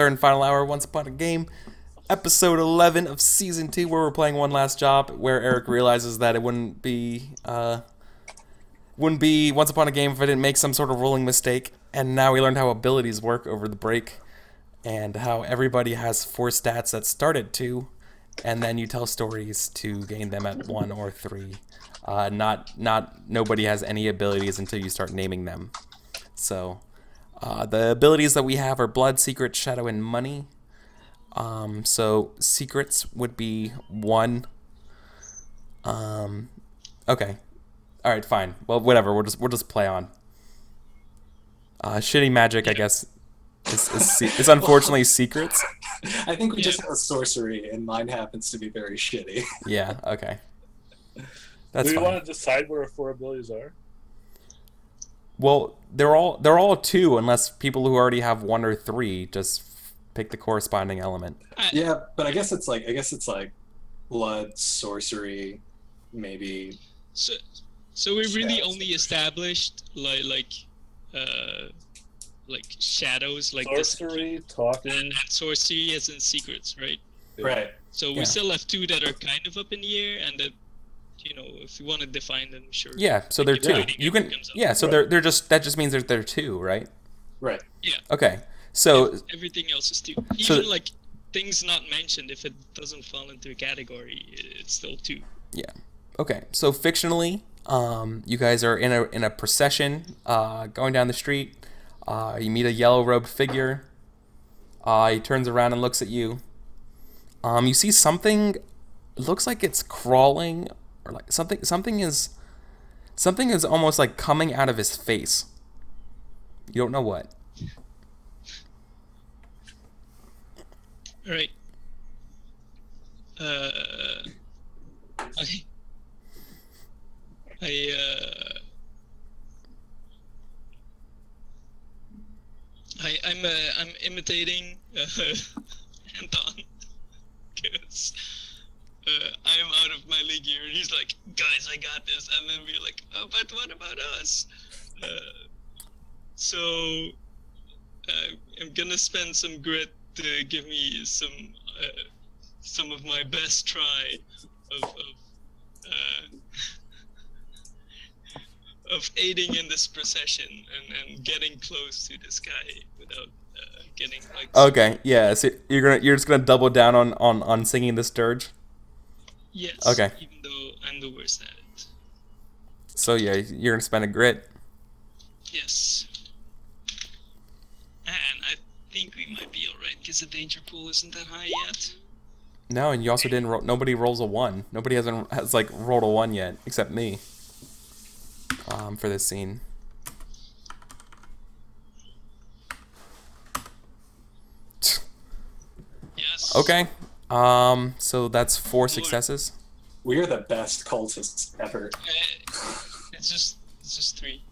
third and final hour, Once Upon a Game, episode 11 of season 2, where we're playing one last job, where Eric realizes that it wouldn't be Once Upon a Game if I didn't make some sort of rolling mistake. And now we learned how abilities work over the break, and how everybody has 4 stats that start at 2, and then you tell stories to gain them at 1 or 3. Not nobody has any abilities until you start naming them. So the abilities that we have are Blood, Secret, Shadow, and Money. So secrets would be 1. Okay. All right, fine. Well, whatever. We'll just play on. Shitty magic, I guess, is unfortunately secrets. I think we Yeah. just have a sorcery, and mine happens to be very shitty. Yeah. Okay. Do That's we fine. want to decide where our 4 abilities are? Well, they're all 2 unless people who already have 1 or 3 just pick the corresponding element. Yeah, but I guess it's like blood, sorcery, maybe. So, so we really Shadows. only established uh, like shadows, like this, Sorcery, talking. and sorcery as in secrets, right? Right. So Yeah. we still have 2 that are kind of up in the air, and that, if you want to define them, sure. Yeah. So they're 2. Defining You it can. comes up. Yeah. So Right. they're just that just means they're 2, right? Right. Okay. So Everything else is 2. So- Even like things not mentioned, if it doesn't fall into a category, it's still 2. yeah. Okay. So fictionally, you guys are in a procession, going down the street. You meet a yellow robed figure. He turns around and looks at you. You see something. It looks like it's crawling, or like something is almost like coming out of his face. You don't know what. All right. Uh, I, I'm imitating Anton because I'm out of my league here, and he's like, "Guys, I got this," and then we're like, "Oh, but what about us?" Uh, so I'm gonna spend some grit to give me some of my best try uh, of aiding in this procession and getting close to this guy without getting like. Okay. Yeah. So you're just gonna double down on singing this dirge. Yes. Okay. Even though I'm the worst at it. So yeah, you're gonna spend a grit. Yes. And I think we might be alright because the danger pool isn't that high yet. No, and you also didn't roll. Nobody rolls a 1. Nobody has like rolled a 1 yet, except me. For this scene. Yes. Okay. So that's 4 successes. We are the best cultists ever. It's just 3.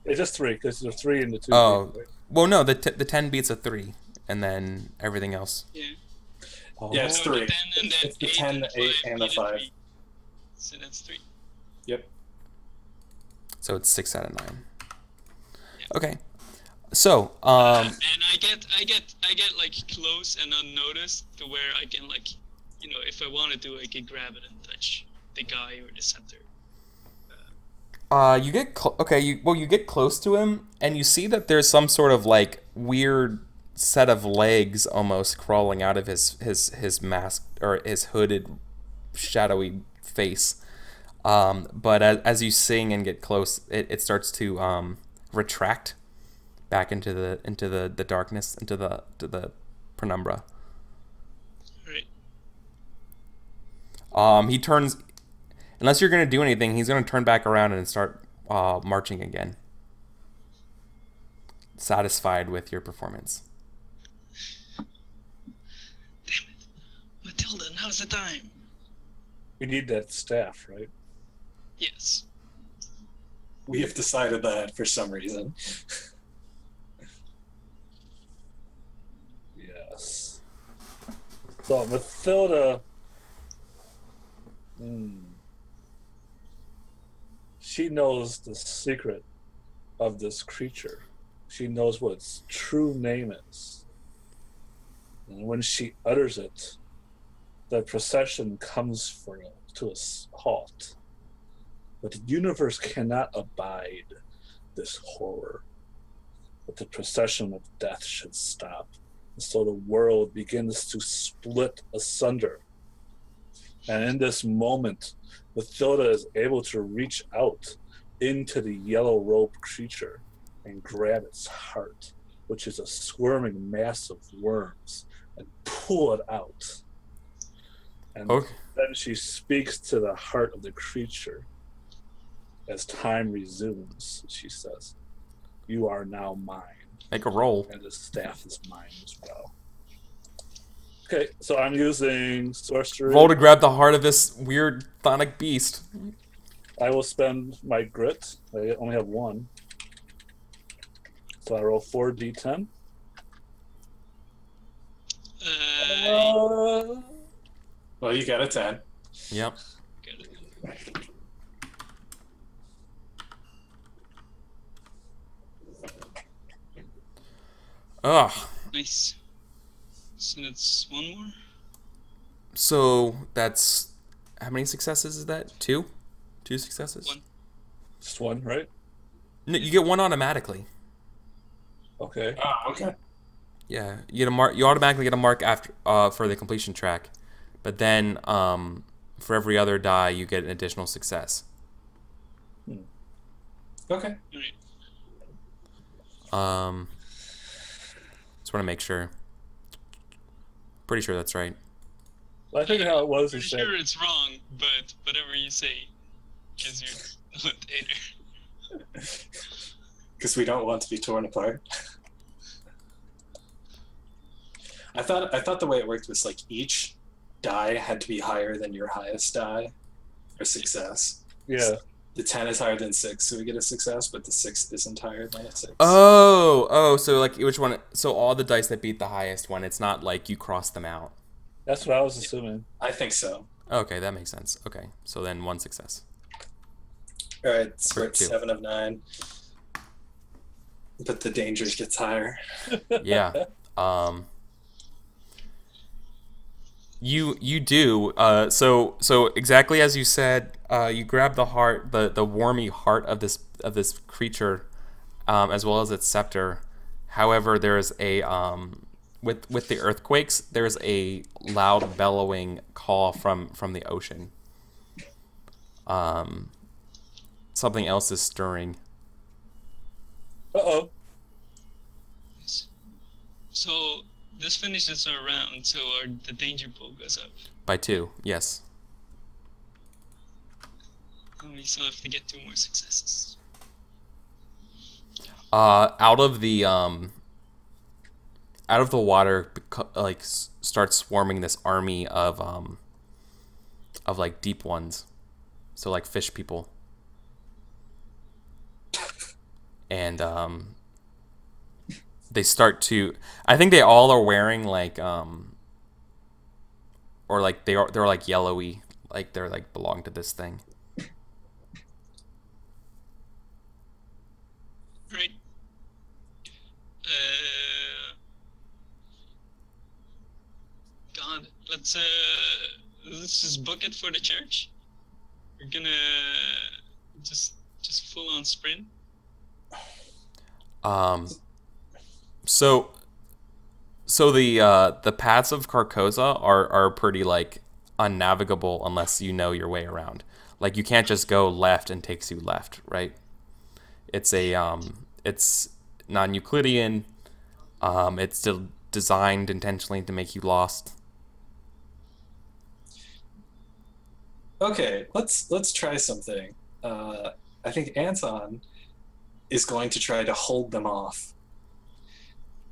It's just 3, because there's 3 in the 2. Oh. right? Well, no, the 10 beats a 3, and then everything else. Yeah. Oh. Yeah, it's No, the 3. 10 and the It's the 8 10, and the 8, 5, and the 5. 3. So that's 3. Yep. So it's 6 out of 9. Okay. So, And I get like close and unnoticed to where I can like, if I wanted to, I could grab it and touch the guy or the center. you get you get close to him, and you see that there's some sort of like weird set of legs almost crawling out of his mask, or his hooded, shadowy face. But as you sing and get close, it starts to retract back into the darkness, into the penumbra. Right. He turns, unless you're gonna do anything, he's gonna turn back around and start marching again. Satisfied with your performance. Damn it. Matilda, now's the time. We need that staff, right? Yes. We have decided that for some reason. Yes. So Matilda, she knows the secret of this creature. She knows what its true name is. And when she utters it, the procession comes to a halt. But the universe cannot abide this horror. But the procession of death should stop. And so the world begins to split asunder. And in this moment, Mathilda is able to reach out into the yellow robed creature and grab its heart, which is a squirming mass of worms, and pull it out. And then she speaks to the heart of the creature. As time resumes, she says, "You are now mine." Make a roll. And the staff is mine as well. Okay, so I'm using sorcery. Roll to grab the heart of this weird chthonic beast. I will spend my grit. I only have one. So I roll 4d10. Well, you got a 10. Yep. Ugh. Nice. So that's one more? So that's... How many successes is that? 2? 2 successes? One. Just one, right? No, you get one automatically. Okay. Oh, okay. Yeah, you get a mark. You automatically get a mark after for the completion track, but then for every other die, you get an additional success. Okay. Just want to make sure. Pretty sure that's right. Well, I think how it was Pretty is sure it's wrong, but whatever you say, because you're a dictator. Because we don't want to be torn apart. I thought the way it worked was like each die had to be higher than your highest die or success. Yeah. So the 10 is higher than 6, so we get a success, but the 6 isn't higher than a 6. Oh, so like which one? So all the dice that beat the highest one. It's not like you cross them out. That's what I was assuming. I think so. Okay, that makes sense. Okay, so then 1 success. All right, so we're at 2. 7 of 9. But the danger gets higher. Yeah. You do. So exactly as you said, you grab the heart, the wormy heart of this creature, as well as its scepter. However, there's a with the earthquakes, there's a loud bellowing call from the ocean. Something else is stirring. Uh-oh. So this finishes our round, so the danger pool goes up. By 2, yes. And we still have to get 2 more successes. Out of the water, like starts swarming this army of like deep ones, so like fish people, and they start to. I think they all are wearing like or like they're like yellowy, like they're like belong to this thing. Right. God, let's just book it for the church. We're gonna just full on sprint. So the paths of Carcosa are pretty like unnavigable unless you know your way around. Like you can't just go left and takes you left, right? It's it's non-Euclidean. It's still designed intentionally to make you lost. Okay, let's try something. I think Anton is going to try to hold them off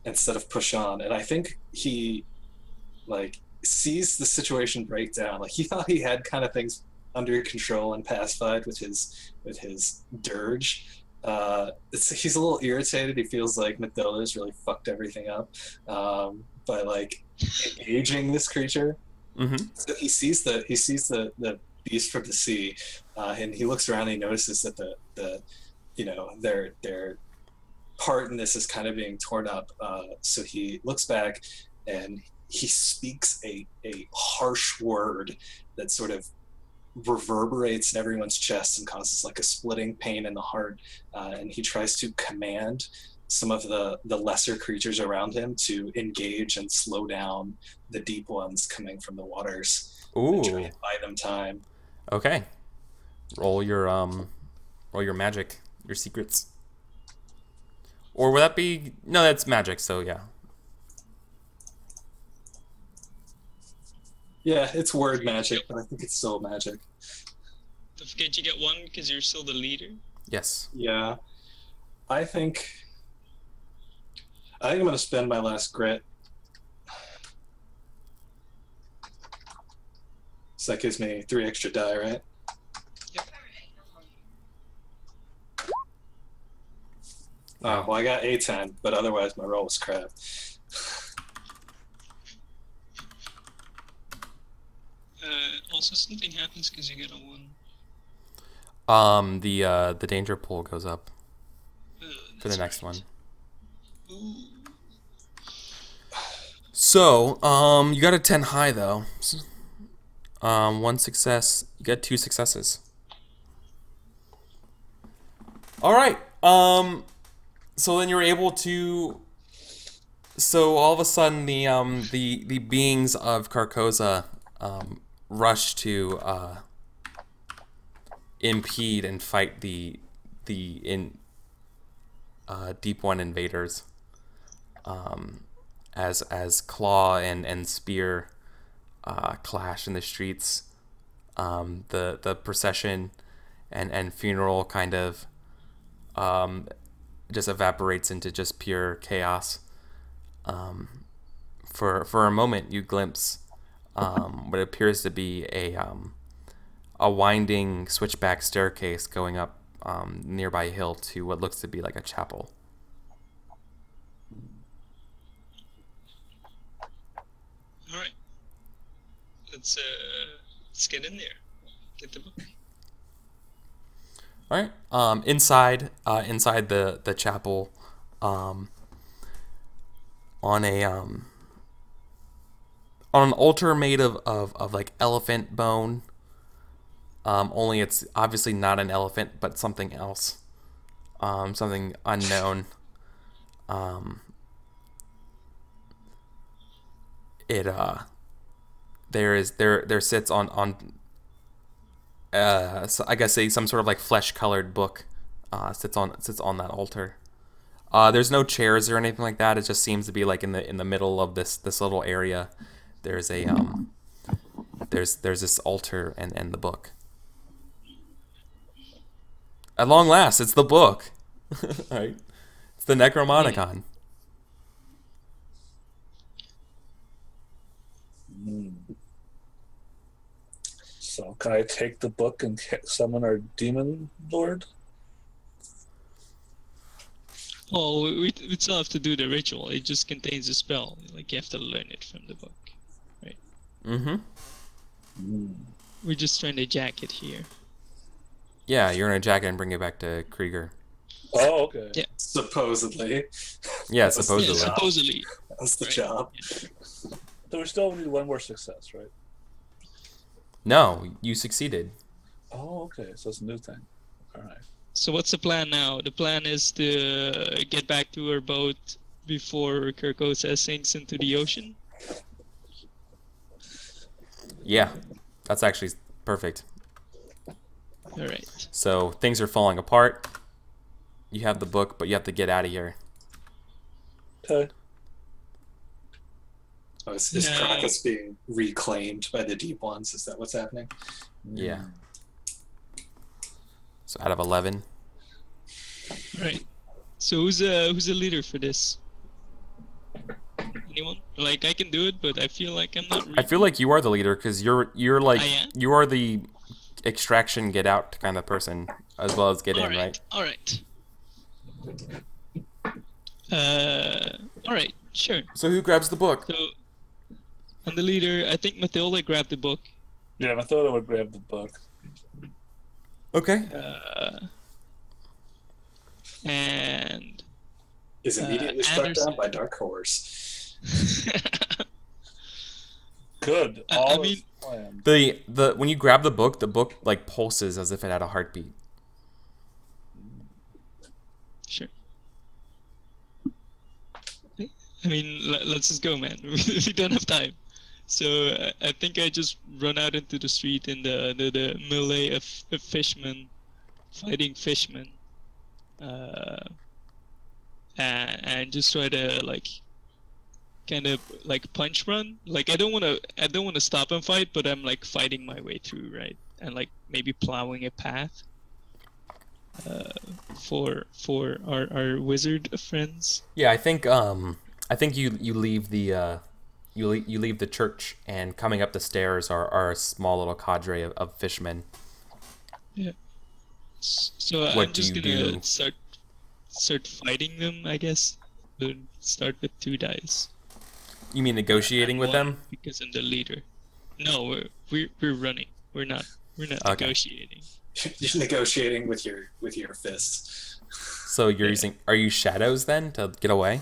instead of push on, and I think he like sees the situation break down. Like he thought he had kind of things under control and pacified with his dirge. He's a little irritated. He feels like Mathilda's really fucked everything up by like engaging this creature. Mm-hmm. So he sees the beast from the sea, and he looks around and he notices that their part in this is kind of being torn up. So he looks back and he speaks a harsh word that sort of reverberates in everyone's chest and causes like a splitting pain in the heart. And he tries to command some of the lesser creatures around him to engage and slow down the deep ones coming from the waters. And try Ooh. and buy them time. Okay. Roll your magic, your secrets. Or would that be... No, that's magic, so yeah. Yeah, it's word magic, but I think it's still magic. Don't forget you get 1 because you're still the leader. Yes. Yeah. I think I'm going to spend my last grit. So that gives me 3 extra die, right? Yep. Oh, well, I got A10, but otherwise my roll was crap. Also, something happens because you get a 1. The danger pool goes up for the That's next right. one. Ooh. So, you got a 10 high though. 1 success. You got 2 successes. All right. So then you're able to. So all of a sudden, the beings of Carcosa rush to impede and fight the Deep One invaders. As claw and spear clash in the streets, the procession and funeral kind of just evaporates into just pure chaos. For a moment, you glimpse what appears to be a winding switchback staircase going up nearby hill to what looks to be like a chapel. All right. Let's get in there. Get the book. All right. Inside the chapel, on an altar made of like elephant bone. Only it's obviously not an elephant, but something else. Something unknown. There sits on so I guess some sort of like flesh colored book sits on that altar. There's no chairs or anything like that. It just seems to be like in the middle of this little area. There's there's this altar and the book. At long last, it's the book. Right? It's the Necromonicon. So can I take the book and summon our demon lord? Well, we still have to do the ritual. It just contains a spell. Like, you have to learn it from the book, right? Mm-hmm. We're just trying to jack it here. Yeah, you're gonna jack it and bring it back to Krieger. Oh, okay. Yeah. Supposedly. Yeah, That was the supposedly. job. Supposedly. That's the Right. job. So we still need 1 more success, right? No, you succeeded. Oh, okay. So it's a new thing. All right. So what's the plan now? The plan is to get back to our boat before Carcosa sinks into the ocean? Yeah, that's actually perfect. Alright. So things are falling apart. You have the book, but you have to get out of here. Okay. Oh, is Yeah. Crocus being reclaimed by the deep ones? Is that what's happening? Yeah. So out of 11. Right. So who's the leader for this? Anyone? Like, I can do it, but I feel like I'm not. I feel like you are the leader because you're like I am? you are the extraction get out kind of person as well as get in, right? All right. All right. Sure. So who grabs the book? So, I'm the leader. I think Matilda grabbed the book. Yeah, I thought I would grab the book. Okay. And Is immediately struck Anderson. down by Dark Horse. Good. I All mean- is planned. The when you grab the book like pulses as if it had a heartbeat. Sure. I mean, let's just go, man. We don't have time. So I think I just run out into the street in the melee of fishmen, fighting fishmen, and just try to like kind of like punch run. Like I don't want to stop and fight, but I'm like fighting my way through, right? And like maybe plowing a path for our wizard friends. Yeah, I think you leave the you leave the church, and coming up the stairs are a small little cadre of fishmen. Yeah. So What I'm do just you gonna do? start fighting them, I guess. So start with 2 dice. You mean negotiating with One, them? because I'm the leader. No, we're running. We're not Okay. negotiating. You're negotiating with your fists. So you're Yeah. using, are you shadows then to get away?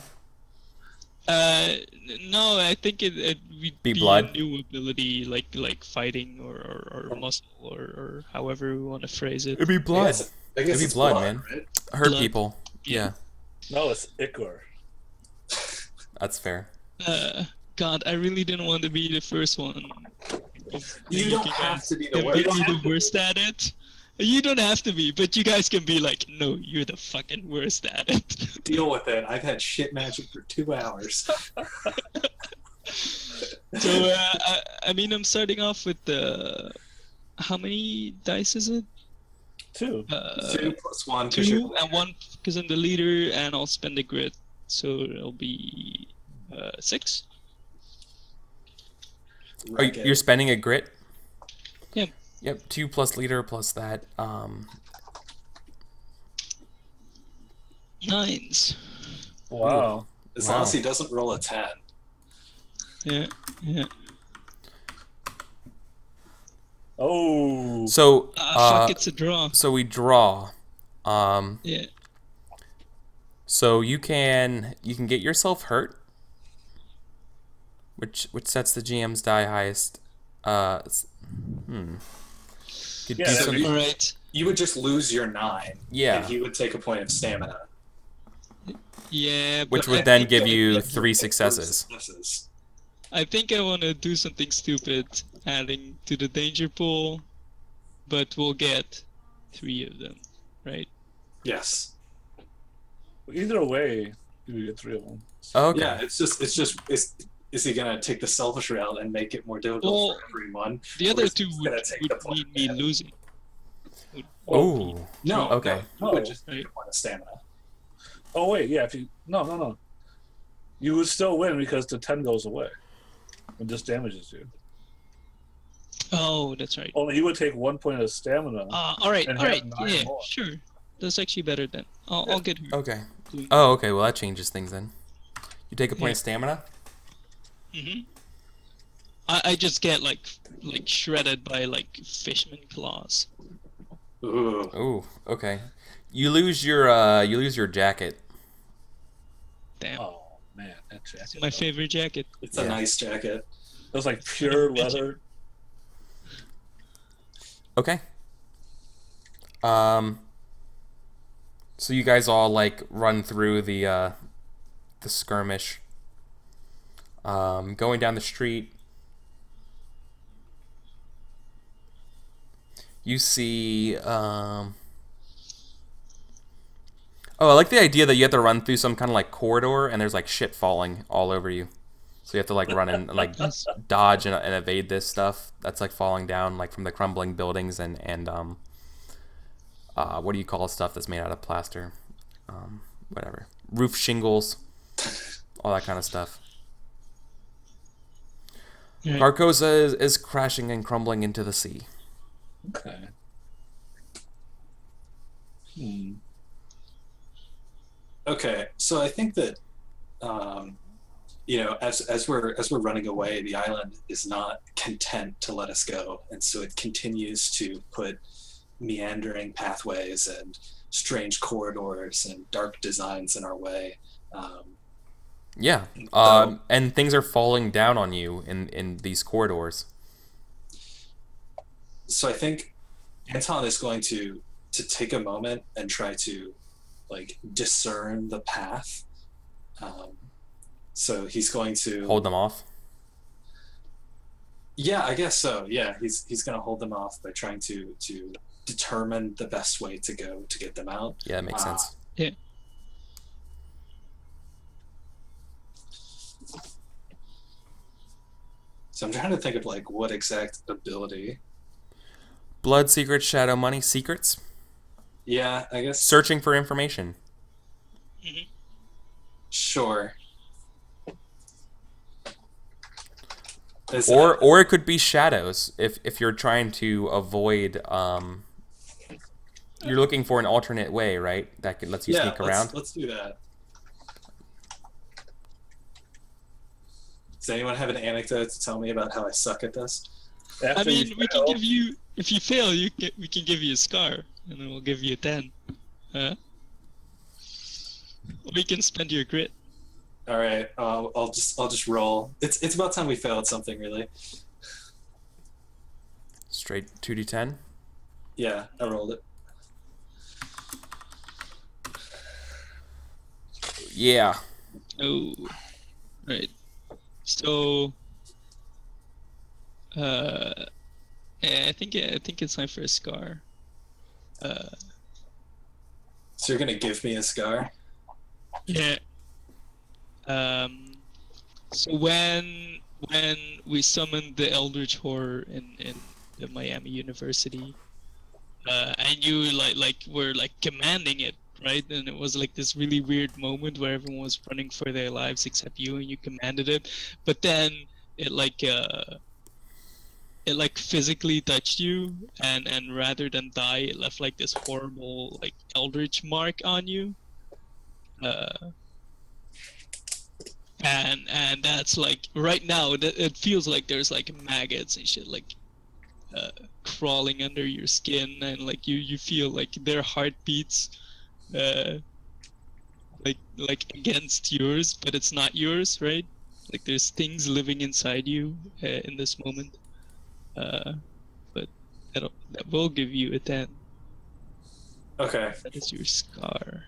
No, I think it would Be be blood? a new ability, like fighting or muscle or however we want to phrase it. It'd be blood. I guess It'd be it's blood, man. right? Hurt Blood. people. Yeah. Yeah, No, it's Ichor. that's fair. God, I really didn't want to be the first one. You don't have to be the Can worst. be the worst at it. You don't have to be, but you guys can be like, no, you're the fucking worst at it. Deal with it. I've had shit magic for 2 hours. So, I mean, I'm starting off with the. How many dice is it? 2. 2 plus 1. 2 and 1 because I'm the leader, and I'll spend a grit, so it'll be 6. You're spending a grit? Yeah. Yep, 2 plus leader plus that. 9s. Wow. As Wow. long as he doesn't roll a 10. Yeah. Oh. So Fuck, it's a draw. so we draw. Yeah. So you can get yourself hurt, which sets the GM's die highest. Could Yeah, do so some- All right. You would just lose your 9. Yeah. And he would take a point of stamina. Yeah, Which but would I then think give I- you 3 successes. I think I want to do something stupid, adding to the danger pool, but we'll get 3 of them, right? Yes. Either way, you get 3 of them. Okay. Yeah, is he gonna take the selfish route and make it more difficult Well, for everyone? The Or other is he 2 just would gonna take the point mean me of losing. Ooh. No. Okay. No, you would just Right. take a point of stamina. Oh, wait, yeah. If you No. You would still win because the 10 goes away. It just damages you. Oh, that's right. Only you would take 1 point of stamina. All right, And all have right. 9 Yeah, more. sure. That's actually better then. I'll get her. Okay. Oh, okay. Well, that changes things then. You take a point Yeah. of stamina. Mm-hmm. I just get like shredded by like fishman claws. Ooh. Ooh. Okay. You lose your jacket. Damn, Oh, man. That jacket. it's my favorite jacket. It's a Yeah. nice jacket. It was like pure leather. Okay. So you guys all like run through the skirmish. Going down the street, you see. Oh, I like the idea that you have to run through some kind of like corridor, and there's like shit falling all over you. So you have to like run and like dodge and evade this stuff that's like falling down like from the crumbling buildings and what do you call stuff that's made out of plaster? Whatever. Roof shingles, all that kind of stuff. Right. Carcosa is crashing and crumbling into the sea. Okay. Okay, so I think that, as we're running away, the island is not content to let us go, and so it continues to put meandering pathways and strange corridors and dark designs in our way. Yeah. So, And things are falling down on you in these corridors. so I think Anton is going to take a moment and try to like discern the path. Um, so he's going Hold to, them off. yeah, I guess so. Yeah, he's going to hold them off by trying to determine the best way to go to get them out. Yeah, that makes Uh, sense. Yeah. So I'm trying to think of like what exact ability. Blood secrets, shadow money, secrets. Yeah, I guess. Searching for information. Hmm. Sure. Is Or it could be shadows if you're trying to avoid you're looking for an alternate way, right? That lets you yeah, sneak around. let's do that. Does anyone have an anecdote to tell me about how I suck at this? I After mean, you we can fail, give you, if you fail, we can give you a scar, and then we'll give you a 10. We can spend your grit. All right, I'll just roll. It's about time we fail at something, really. Straight 2d10. Yeah, I rolled it. Yeah. Oh, right. So, yeah, I think it's my first scar. So you're gonna give me a scar? Yeah. So when we summoned the Eldritch Horror in the Miami University, and you were like commanding it, right? And it was like this really weird moment where everyone was running for their lives except you, and you commanded it. But then it like physically touched you, and rather than die, it left like this horrible like Eldritch mark on you. And that's like right now it feels like there's like maggots and shit like crawling under your skin, and like you feel like their heartbeats uh like against yours, but it's not yours, right? Like there's things living inside you in this moment, but that will give you a 10. Okay, That is your scar.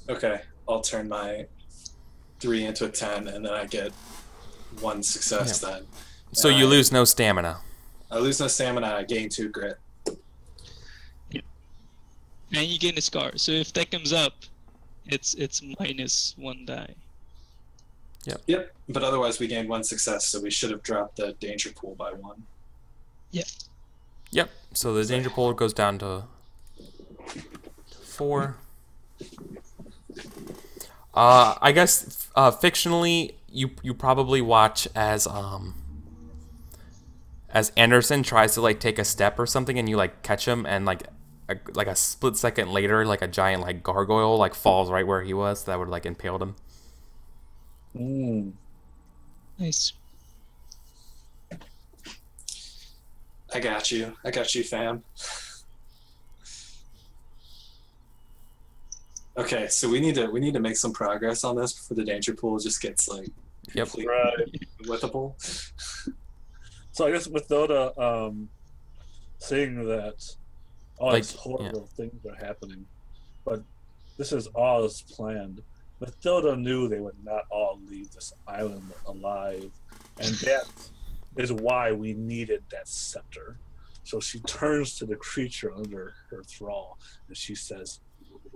okay. I'll turn my 3 into a 10, and then I get 1 success. Then. So And you lose no stamina. I lose no stamina. I gain 2 grit. And you gain a scar, so if that comes up, it's -1 die. Yep. But otherwise, we gained 1 success, so we should have dropped the danger pool by 1. Yep. So the danger pool goes down to 4. I guess fictionally, you probably watch as Anderson tries to like take a step or something, and you like catch him, and like a split second later, like a giant like gargoyle like falls right where he was. That would like impaled him. Nice. I got you, fam. Okay, so we need to make some progress on this before the danger pool just gets like Yep. completely right. whippable. So I guess with Dota, seeing that all Like, these horrible things are happening, but this is all as planned. Mathilda knew they would not all leave this island alive, and that is why we needed that scepter. So she turns to the creature under her thrall, and she says,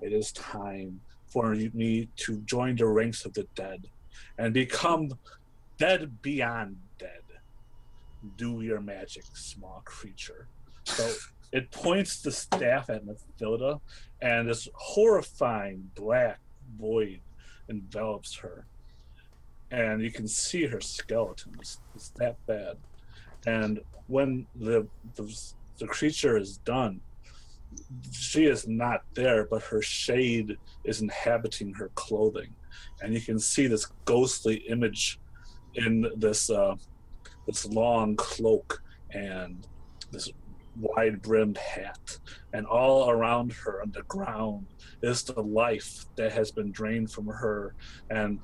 "It is time for me to join the ranks of the dead and become dead beyond dead. Do your magic, small creature." So it points the staff at Mathilda, and this horrifying black void envelops her. And you can see her skeleton. It's that bad. And when the creature is done, she is not there, but her shade is inhabiting her clothing. And you can see this ghostly image in this long cloak and this wide-brimmed hat, and all around her on the ground is the life that has been drained from her, and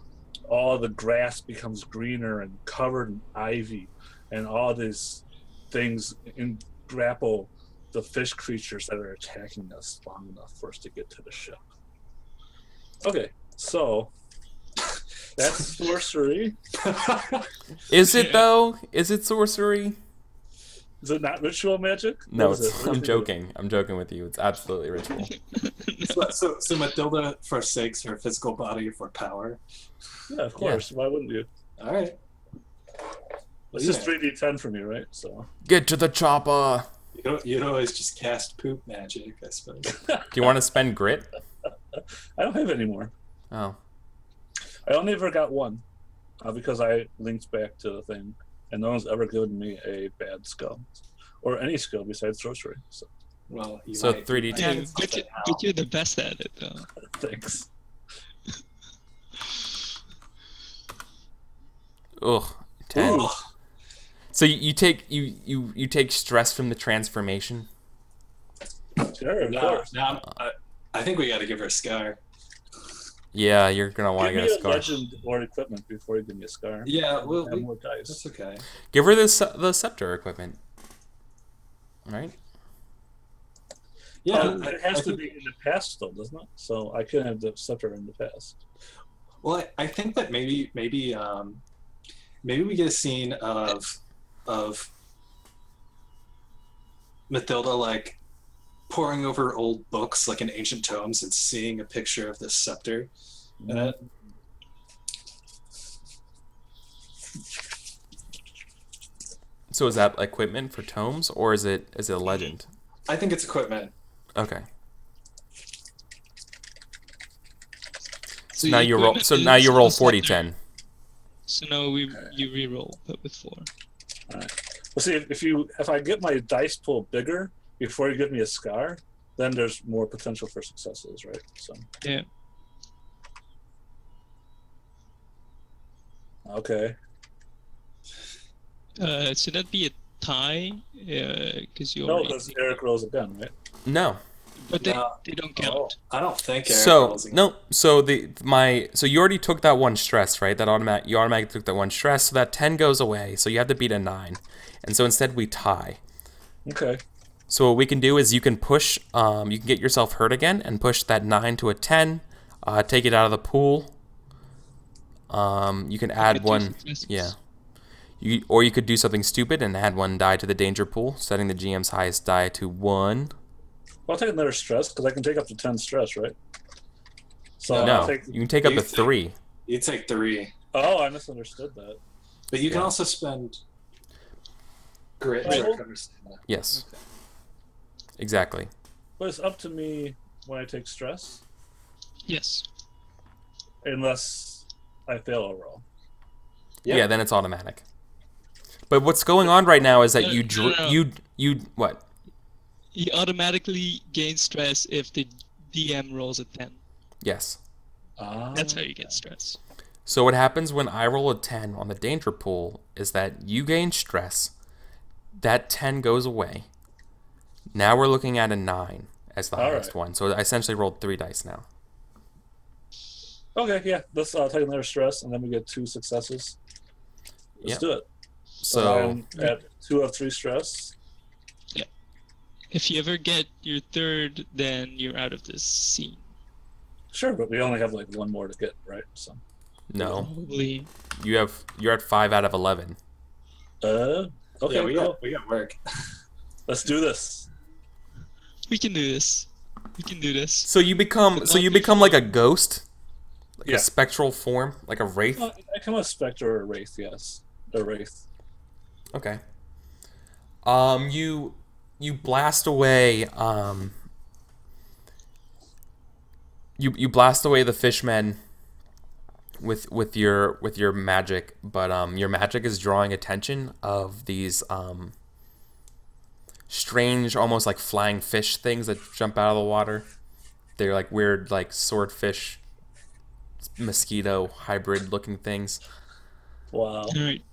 all the grass becomes greener and covered in ivy, and all these things grapple the fish creatures that are attacking us long enough for us to get to the ship. Okay, so that's sorcery. Is it though? Is it sorcery? Is it not ritual magic? No, What is it? What do you I'm think joking. I'm joking with you. It's absolutely ritual. So Matilda forsakes her physical body for power. Yeah, of course. Why wouldn't you? All right. It's just 3d10 for me, right? So Get to the chopper. You'd always just cast poop magic, I suppose. Do you want to spend grit? I don't have any more. Oh. I only ever got one because I linked back to the thing, and no one's ever given me a bad skill or any skill besides sorcery. So Well, you So might- 3d10. Yeah, might but, something but you're the best at it, though. thanks. Ugh. 10. Ooh. So you take stress from the transformation. Sure, of Now, course. I think we got to give her a scar. Yeah, you're gonna want to Give get me a a scar. legend or equipment before you give me a scar. Yeah, well, have more dice. that's okay. Give her the scepter equipment. All right. Yeah, It has to be in the past, though, doesn't it? So I couldn't have the scepter in the past. Well, I think that maybe we get a scene of Matilda like poring over old books like in ancient tomes and seeing a picture of this scepter in it. So is that equipment for tomes, or is it a legend? I think it's equipment. Okay. So Now your you roll. equipment So is now you roll the scepter. 40-10. So now you re-roll, but with 4. All right. Well, see, if I get my dice pool bigger before you give me a scar, then there's more potential for successes, right? So Yeah. okay. Should that be a tie? Because you No, already. because Eric rolls again, right? No. But No. they don't count. Oh. I don't think Eric So rolls again. no. So so you already took that one stress, right? You automatically took that one stress, so that 10 goes away. So you have to beat a 9, and so instead we tie. Okay. So what we can do is you can push. You can get yourself hurt again and push that 9 to a 10. Take it out of the pool. You can add Get 2 one. successes. Yeah. Or you could do something stupid and add 1 die to the danger pool, setting the GM's highest die to 1. Well, I'll take another stress because I can take up to 10 stress, right? So No, I'll take. you can take up You to take- 3. You take 3, Oh, I misunderstood that. but you can Yeah. also spend grit Oh. to recover stamina. Yes. Exactly. But it's up to me when I take stress, Yes. unless I fail a roll. Yep. Yeah, then it's automatic. But what's going on right now is that No, you no, no. you what? You automatically gain stress if the DM rolls a 10. Yes. That's how you get stress. So what happens when I roll a 10 on the danger pool is that you gain stress. That 10 goes away. Now we're looking at a 9 as the All highest right. one. So I essentially rolled 3 dice now. Okay, yeah. Let's take another stress, and then we get 2 successes. Let's Yep. do it. So I'm at 2 of 3 stress. If you ever get your 3rd, then you're out of this scene. Sure, but we only have like 1 more to get, right? So. no, Probably. you're at 5 out of 11. Okay, Yeah, we cool. got work. Let's do this. We can do this. We can do this. So you become But not like a ghost, like Yeah. a spectral form, like a wraith. Well, I come a specter or a wraith, yes. A wraith. Okay. You blast away you blast away the fishmen with your magic, but your magic is drawing attention of these strange, almost like flying fish things that jump out of the water. They're like weird, like swordfish, mosquito hybrid looking things. Wow. Alright.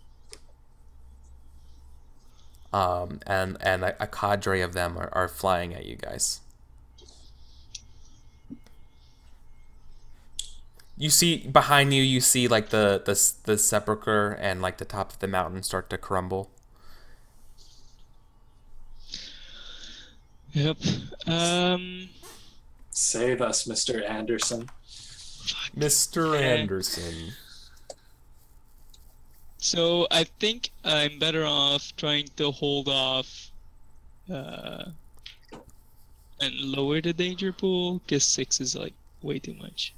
And a cadre of them are flying at you guys. You see behind you. You see like the sepulcher and like the top of the mountain start to crumble. Yep. Save us, Mr. Anderson. Fuck. Mr. Anderson. So I think I'm better off trying to hold off and lower the danger pool, because 6 is like way too much.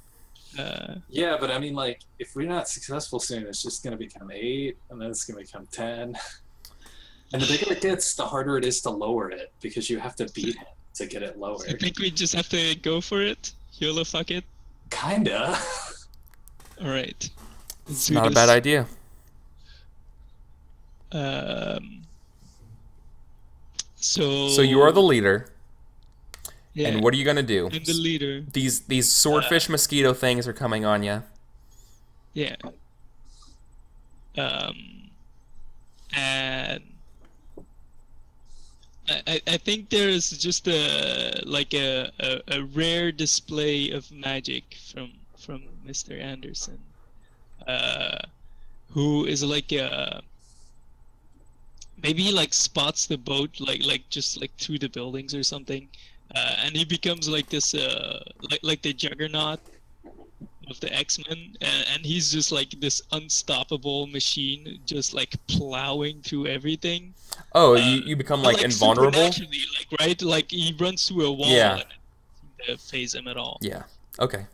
Yeah, but I mean, like, if we're not successful soon, it's just going to become 8, and then it's going to become 10. And the bigger it gets, the harder it is to lower it, because you have to beat him to get it lowered. I think we just have to go for it. YOLO, fuck it. Kinda. Alright. It's not a bad idea. So you are the leader. Yeah, And what are you gonna do? I'm the leader. These swordfish mosquito things are coming on you. Yeah. And I think there is just a rare display of magic from Mr. Anderson, who is like maybe he like spots the boat like just like through the buildings or something, and he becomes like this like the juggernaut of the X-Men, and he's just like this unstoppable machine, just like plowing through everything. Oh, you become like invulnerable? Like, right? Like he runs through a wall, Yeah. and it doesn't phase him at all. Yeah. Okay.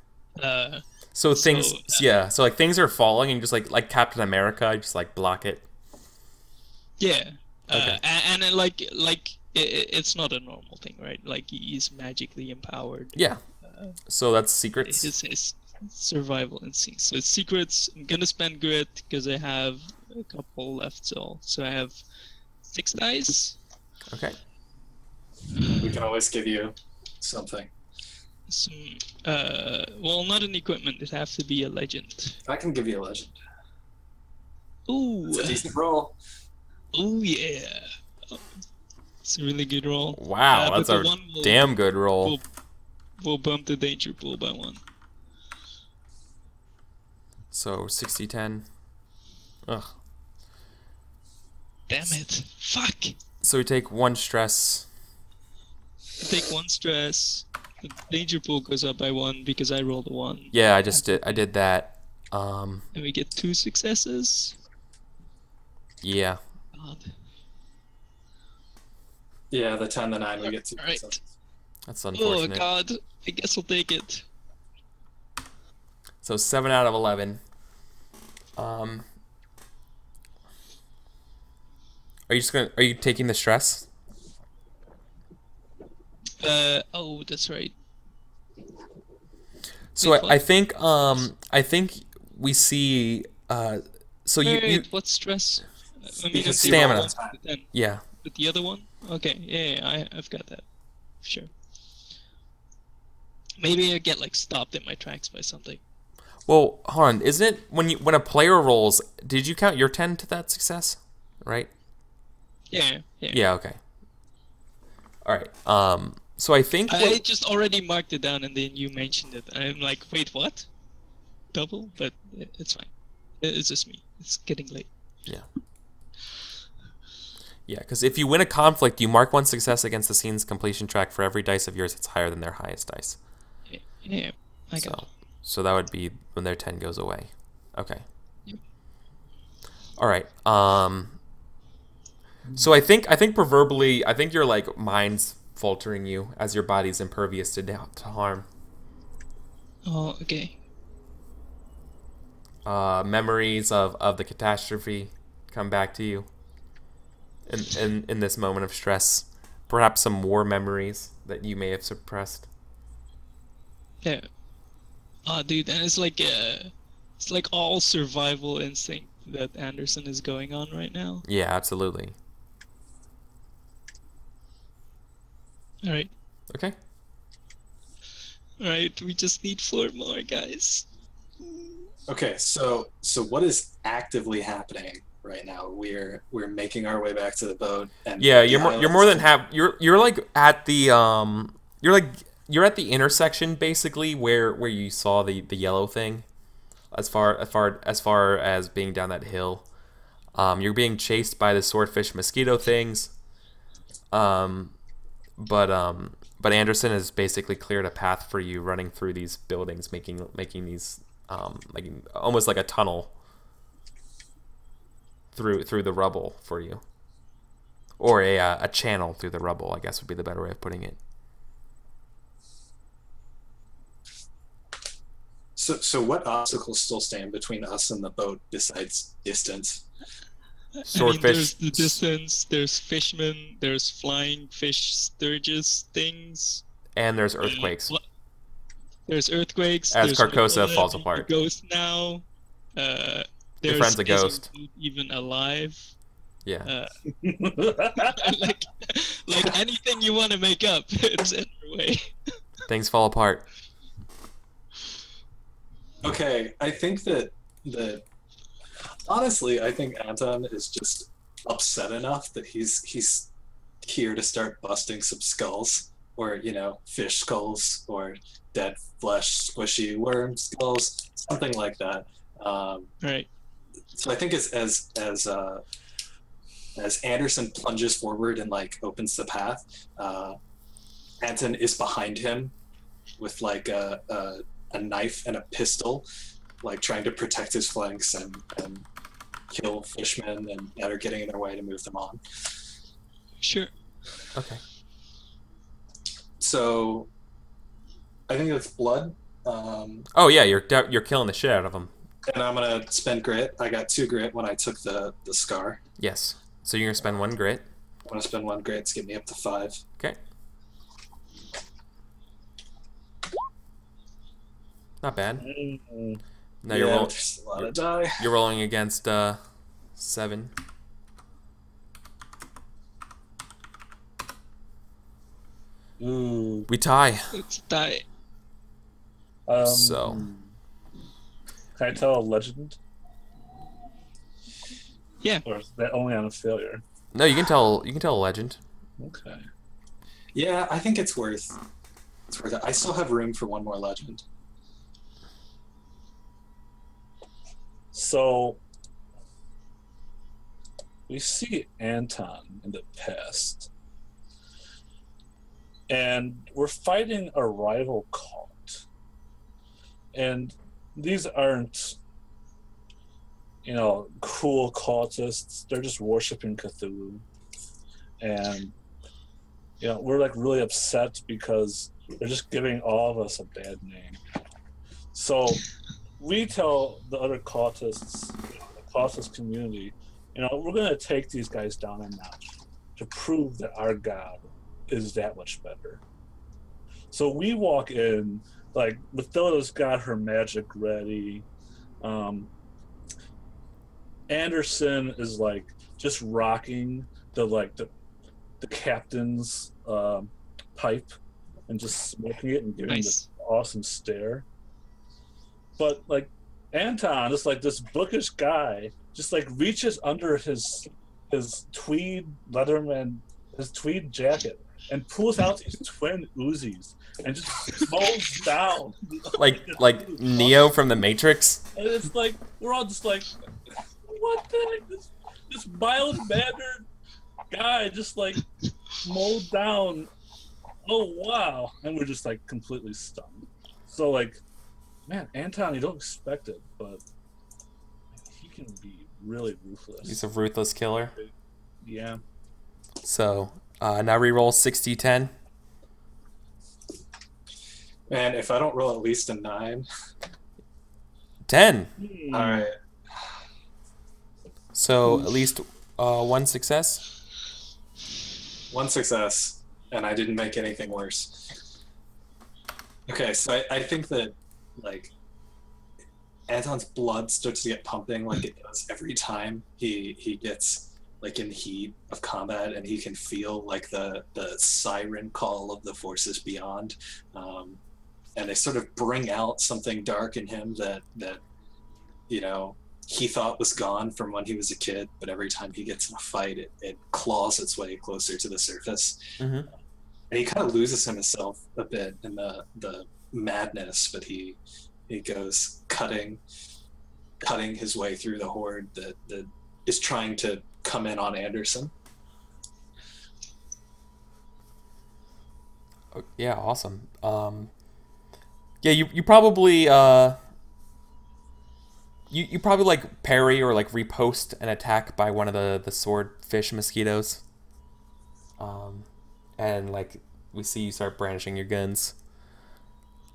So So like things are falling and you just like Captain America, you just like block it. yeah. Okay. And then, like it's not a normal thing, right? Like he's magically empowered. Yeah. So that's secrets. His survival instinct. So it's secrets. I'm gonna spend grit because I have a couple left. So I have 6 dice. Okay. We can always give you something. Some well, not an equipment. It has to be a legend. I can give you a legend. Ooh. It's a decent roll. Oh yeah. It's a really good roll. Wow, that's but a the one damn good roll. We'll bump the danger pool by 1. So 60-10. Ugh. Damn it. Fuck. So we take 1 stress. I take 1 stress. The danger pool goes up by 1 because I rolled a 1. Yeah, I did that. And we get 2 successes. Yeah. God. Yeah, the 10, the 9, we get 2. Right. That's Oh unfortunate. god. I guess I'll take it. So 7 out of 11. Are you taking the stress? Oh, that's right. So Wait, I think we see so you what stress? I mean, Because it's stamina. all the time. Then yeah. with the other one? Okay, yeah, I've got that. Sure. Maybe I get like stopped in my tracks by something. Well, hold on. Isn't it when a player rolls, did you count your 10 to that success? Right? Yeah. Yeah, okay. All right. So I think I just already marked it down and then you mentioned it. I'm like, wait, what? Double? But it's fine. It's just me. It's getting late. Yeah. Yeah, because if you win a conflict, you mark 1 success against the scene's completion track for every dice of yours that's higher than their highest dice. Yeah, I got it. So that would be when their 10 goes away. Okay. Yep. All right. So I think proverbially, I think your like mind's faltering you as your body's impervious to harm. Oh, okay. Memories of the catastrophe come back to you. In this moment of stress, perhaps some war memories that you may have suppressed. Yeah. Oh, dude, and it's like all survival instinct that Anderson is going on right now. Yeah, absolutely. All right. Okay. All right. We just need 4 more, guys. Okay, so what is actively happening right now? We're making our way back to the boat, and Yeah, you're more than half. You're like at the you're at the intersection basically where you saw the yellow thing. as far as being down that hill. You're being chased by the swordfish mosquito things. But Anderson has basically cleared a path for you running through these buildings, making these making almost like a tunnel through the rubble for you, or a channel through the rubble, I guess would be the better way of putting it. So what obstacles still stand between us and the boat besides distance? Swordfish. There's the distance, there's fishmen, there's flying fish sturges things. And there's earthquakes. There's earthquakes. As there's Carcosa Nicola, falls apart. A ghost now. Your friend's a ghost. Even alive. Yeah. like anything you want to make up, it's in your way. Things fall apart. Okay, I think that honestly, I think Anton is just upset enough that he's here to start busting some skulls, or fish skulls, or dead flesh, squishy worm skulls, something like that. Right. So I think as Anderson plunges forward and opens the path, Anton is behind him with a knife and a pistol, trying to protect his flanks and kill fishmen that are getting in their way to move them on. Sure. Okay. So I think that's blood. Oh yeah, you're killing the shit out of them. And I'm gonna spend grit. I got 2 grit when I took the scar. Yes. So you're gonna spend 1 grit. I'm gonna spend 1 grit to get me up to 5. Okay. Not bad. Now there's a lot of die. You're rolling against 7. Ooh. We tie. It's die. So. Can I tell a legend? Yeah. Or is that only on a failure? No, you can tell a legend. Okay. Yeah, I think it's worth it. I still have room for 1 more legend. So we see Anton in the past, and we're fighting a rival cult. And these aren't, cool cultists. They're just worshiping Cthulhu. And, we're really upset because they're just giving all of us a bad name. So we tell the other cultists, the cultist community, we're going to take these guys down a notch to prove that our God is that much better. So we walk in, Mathilda's got her magic ready. Anderson is just rocking the captain's pipe and just smoking it and giving this awesome stare. But Anton is this bookish guy, just reaches under his tweed Leatherman, his tweed jacket, and pulls out these twin Uzis and just mows down. Like Neo from the Matrix. And it's we're all just what the heck? This mild-mannered guy just mowed down. Oh wow! And we're just completely stunned. So man, Anton, you don't expect it, but he can be really ruthless. He's a ruthless killer. Yeah. So now reroll 6d10. Man, if I don't roll at least a 9. 10. All right. So at least 1 success. 1 success, and I didn't make anything worse. Okay, so I think that Anton's blood starts to get pumping like it does every time he gets in the heat of combat, and he can feel the siren call of the forces beyond, and they sort of bring out something dark in him that he thought was gone from when he was a kid, but every time he gets in a fight, it claws its way closer to the surface. Mm-hmm. And he kind of loses himself a bit in the madness, but he goes cutting cutting his way through the horde that is trying to come in on Anderson. Yeah, awesome. Yeah, you probably you probably like parry or like repost an attack by one of the swordfish mosquitoes. And like we see you start brandishing your guns.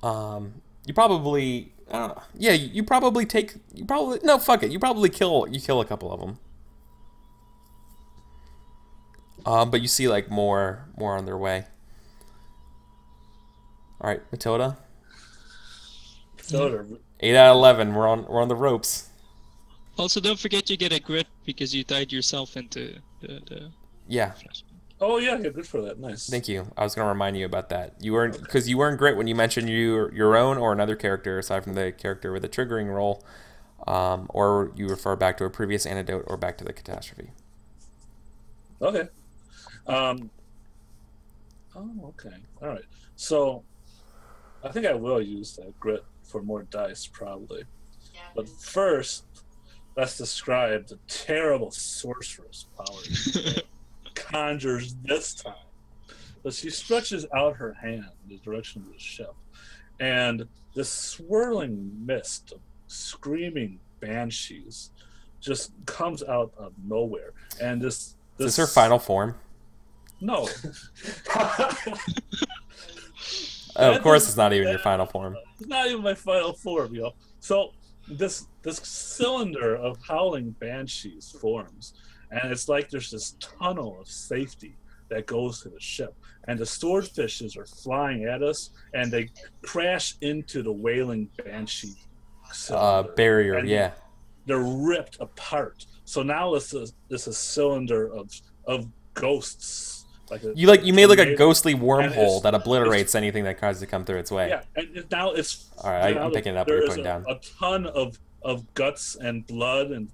You probably I don't know. Yeah, you probably no, fuck it. You probably kill a couple of them. But you see like more on their way. All right, Matilda. So 8 out of 11. We're on the ropes. Also, don't forget you get a grit because you tied yourself into the Yeah. oh yeah, good for that. Nice. Thank you. I was gonna remind you about that. You weren't because you weren't grit when you mentioned your own or another character aside from the character with a triggering roll, or you refer back to a previous antidote or back to the catastrophe. Okay. Oh, okay. All right. So, I think I will use that grit for more dice, probably. But first, let's describe the terrible sorceress power that conjures this time. But she stretches out her hand in the direction of the ship, and this swirling mist of screaming banshees just comes out of nowhere. And this Is this her final form? No. Oh, of course, it's not even your final form. It's not even my final form, yo. So this cylinder of howling banshees forms, and it's like there's this tunnel of safety that goes to the ship, and the swordfishes are flying at us, and they crash into the wailing banshee cylinder, Barrier, and yeah. they're ripped apart. So now it's a cylinder of ghosts. You made like a tornado. ghostly And wormhole it's- that obliterates anything that tries to come through its way. Yeah, and now it's All right, now I'm picking it up. there You're is putting down. a ton of guts and blood and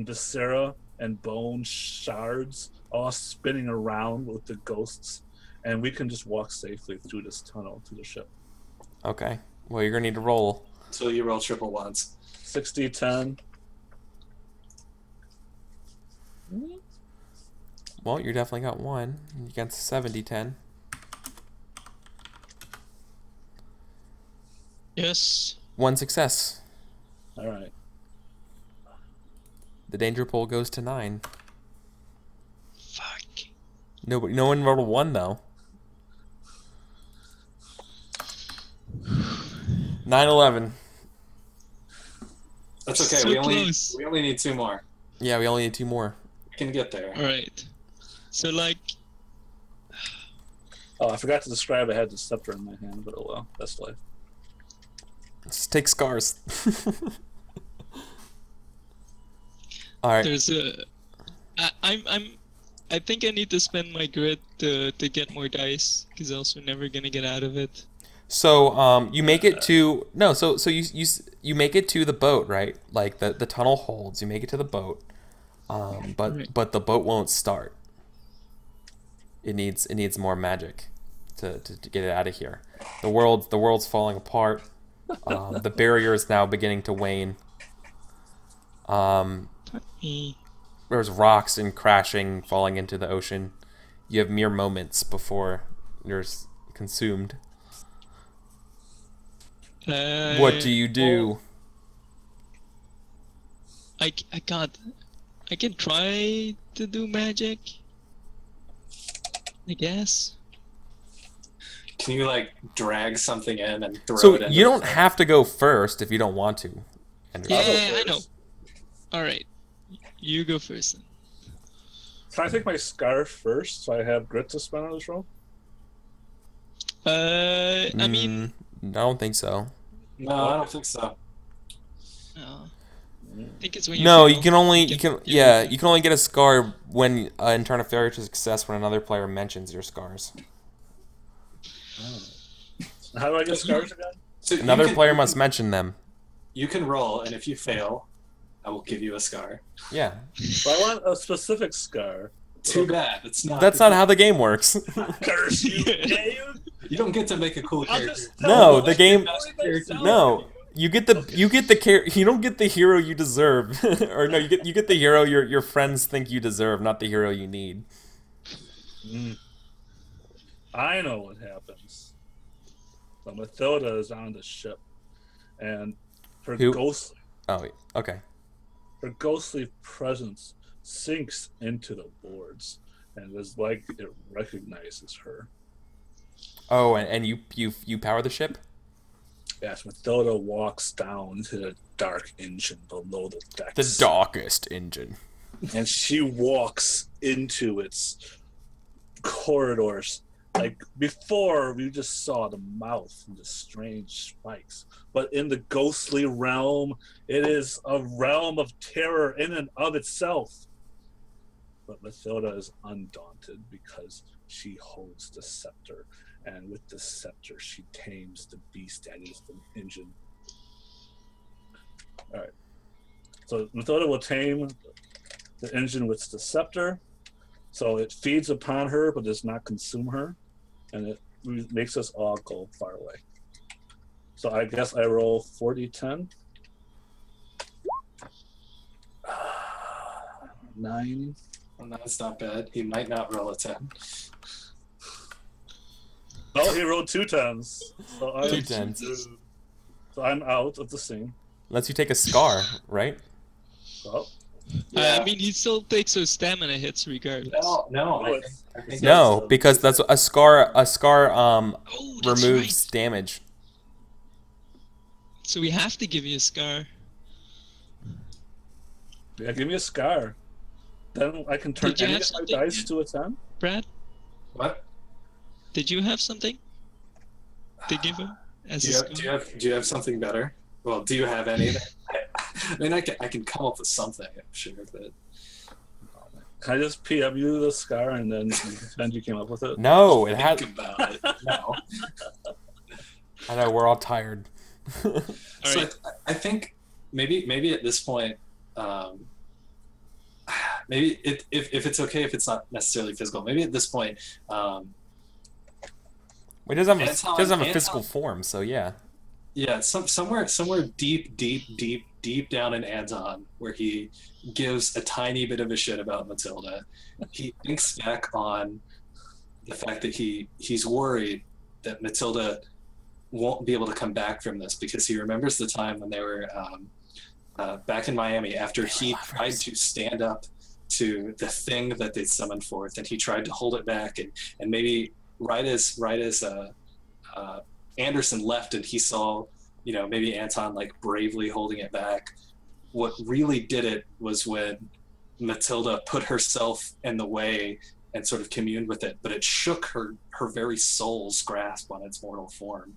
viscera and bone shards all spinning around with the ghosts, and we can just walk safely through this tunnel to the ship. Okay. Well, you're gonna need to roll. So you roll triple ones. 60, 10. Well, you definitely got one against 70-10. Yes. One success. All right. The danger pool goes to 9. Fuck. No one rolled a 1 though. 9-11. That's okay. So we close. only need 2 more. Yeah, we only need 2 more. We can get there. All right. So like, Oh, I forgot to describe I had the scepter in my hand, but oh well, that's life. Just take scars. All right. there's a. I think I need to spend my grit to get more dice because also never gonna get out of it. So you make it to you make it to the boat, right? Like the tunnel holds. You make it to the boat, but Right. but the boat won't start. It needs more magic to get it out of here. The world's falling apart. The barrier is now beginning to wane. Eh. There's rocks and crashing, falling into the ocean. You have mere moments before you're consumed. What do you do? I can try to do magic. I guess. Can you like drag something in and throw So it in? you don't have to go first if you don't want to. Anderson. Yeah, go I know. first. All right, you go first. Then. Can I take my scarf first so I have grit to spend on this roll? I mean, I don't think so. No, I don't think so. I think it's when you. No, fail, you can only get- you can only get a scar when in turn of failure to success when another player mentions your scars. How do I get scars again? So you Another can- player must mention them. You can roll, and if you fail, I will give you a scar. Yeah, But I want a specific scar. Too bad. It's not. that's not how the game works. Curse you, game! You don't get to make a cool I'll character. just No, the game. Best character. No, You get the you don't get the hero you deserve, or no, you get the hero your friends think you deserve, not the hero you need. Mm. I know what happens. So Mathilda is on the ship, and her Who? ghostly Oh, okay. her ghostly presence sinks into the boards, and it's like it recognizes her. Oh, and you power the ship? As Mathilda walks down to the dark engine below the The decks, darkest engine. and she walks into its corridors. Like before, we just saw the mouth and the strange spikes. But in the ghostly realm, it is a realm of terror in and of itself. But Mathilda is undaunted because she holds the scepter. And with the scepter, she tames the beast that is the engine. All right. So Mathilda will tame the engine with the scepter. So it feeds upon her, but does not consume her. And it makes us all go far away. So I guess I roll 40-10. 9. Well, that's not bad. He might not roll a 10. Oh, he rolled 2 10s. So Two tens. So I'm out of the scene. Lets you take a scar, right? Well, Yeah. I mean, he still takes those stamina hits regardless. No. it's- I think No, because that's a scar. A scar Oh, that's removes right. damage. So we have to give you a scar. yeah, give me a scar. Then I can turn Did you any have of my something? dice to a 10. Brad, What? did you have something to give him as a scar? Do you have something better? Well, do you have anything? I mean, I can come up with something. I'm sure, but Can I just PM you the scar and then pretend you came up with it? No, it had. think about it. No. I know we're all tired. All So right. I think maybe at this point, maybe if it's okay if it's not necessarily physical. Maybe at this point, It doesn't have Anton- it doesn't have a Anton- physical form, so yeah. yeah, somewhere deep down in Anton, where he gives a tiny bit of a shit about Matilda, he thinks back on the fact that he's worried that Matilda won't be able to come back from this because he remembers the time when they were back in Miami after he tried to stand up to the thing that they summoned forth, and he tried to hold it back, and maybe right as Anderson left and he saw, maybe Anton like bravely holding it back. What really did it was when Matilda put herself in the way and sort of communed with it, but it shook her very soul's grasp on its mortal form.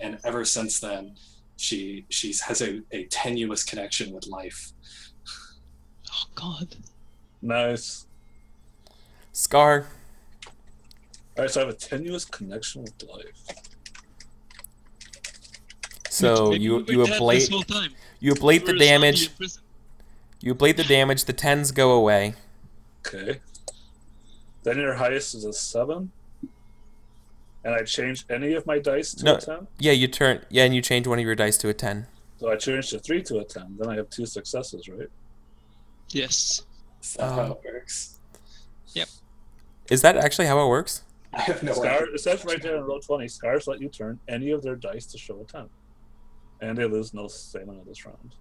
And ever since then, she has a tenuous connection with life. Oh God. Nice. Scar. All right, so I have a tenuous connection with life. So Maybe you we were dead this ablate whole time. you ablate the We were zombie damage. in prison. You ablate the damage. The tens go away. Okay. Then your highest is a 7. And I change any of my dice to No. a 10. Yeah, you turn. Yeah, and you change one of your dice to a 10. So I changed a 3 to a 10. Then I have 2 successes, right? Yes. Is that how it works? Is that actually how it works? I have no Scar, idea. it says right there in roll 20, scars let you turn any of their dice to show a 10. And they lose no stamina this round.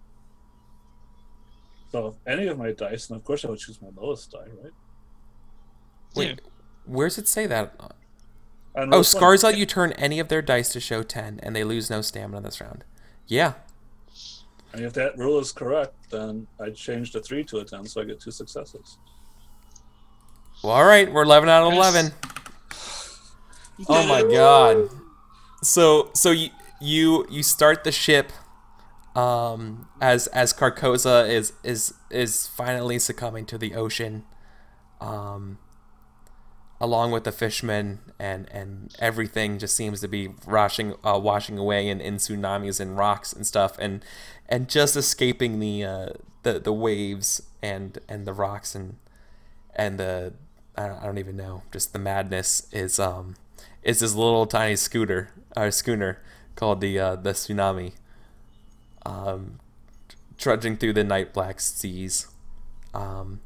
So if any of my dice, and of course I would choose my lowest die, right? Wait, Yeah. where's it say that? And Oh, roll 20. scars let you turn any of their dice to show 10, and they lose no stamina this round. Yeah. And if that rule is correct, then I changed a 3 to a 10, so I get 2 successes. Well, all right, we're 11 out of 11. Oh my god. So you start the ship as Carcosa is finally succumbing to the ocean, along with the fishmen, and everything just seems to be washing away in tsunamis and rocks and stuff, and just escaping the waves and the rocks and the I don't even know, just the madness is this little tiny schooner called the Tsunami, trudging through the night black seas. Um,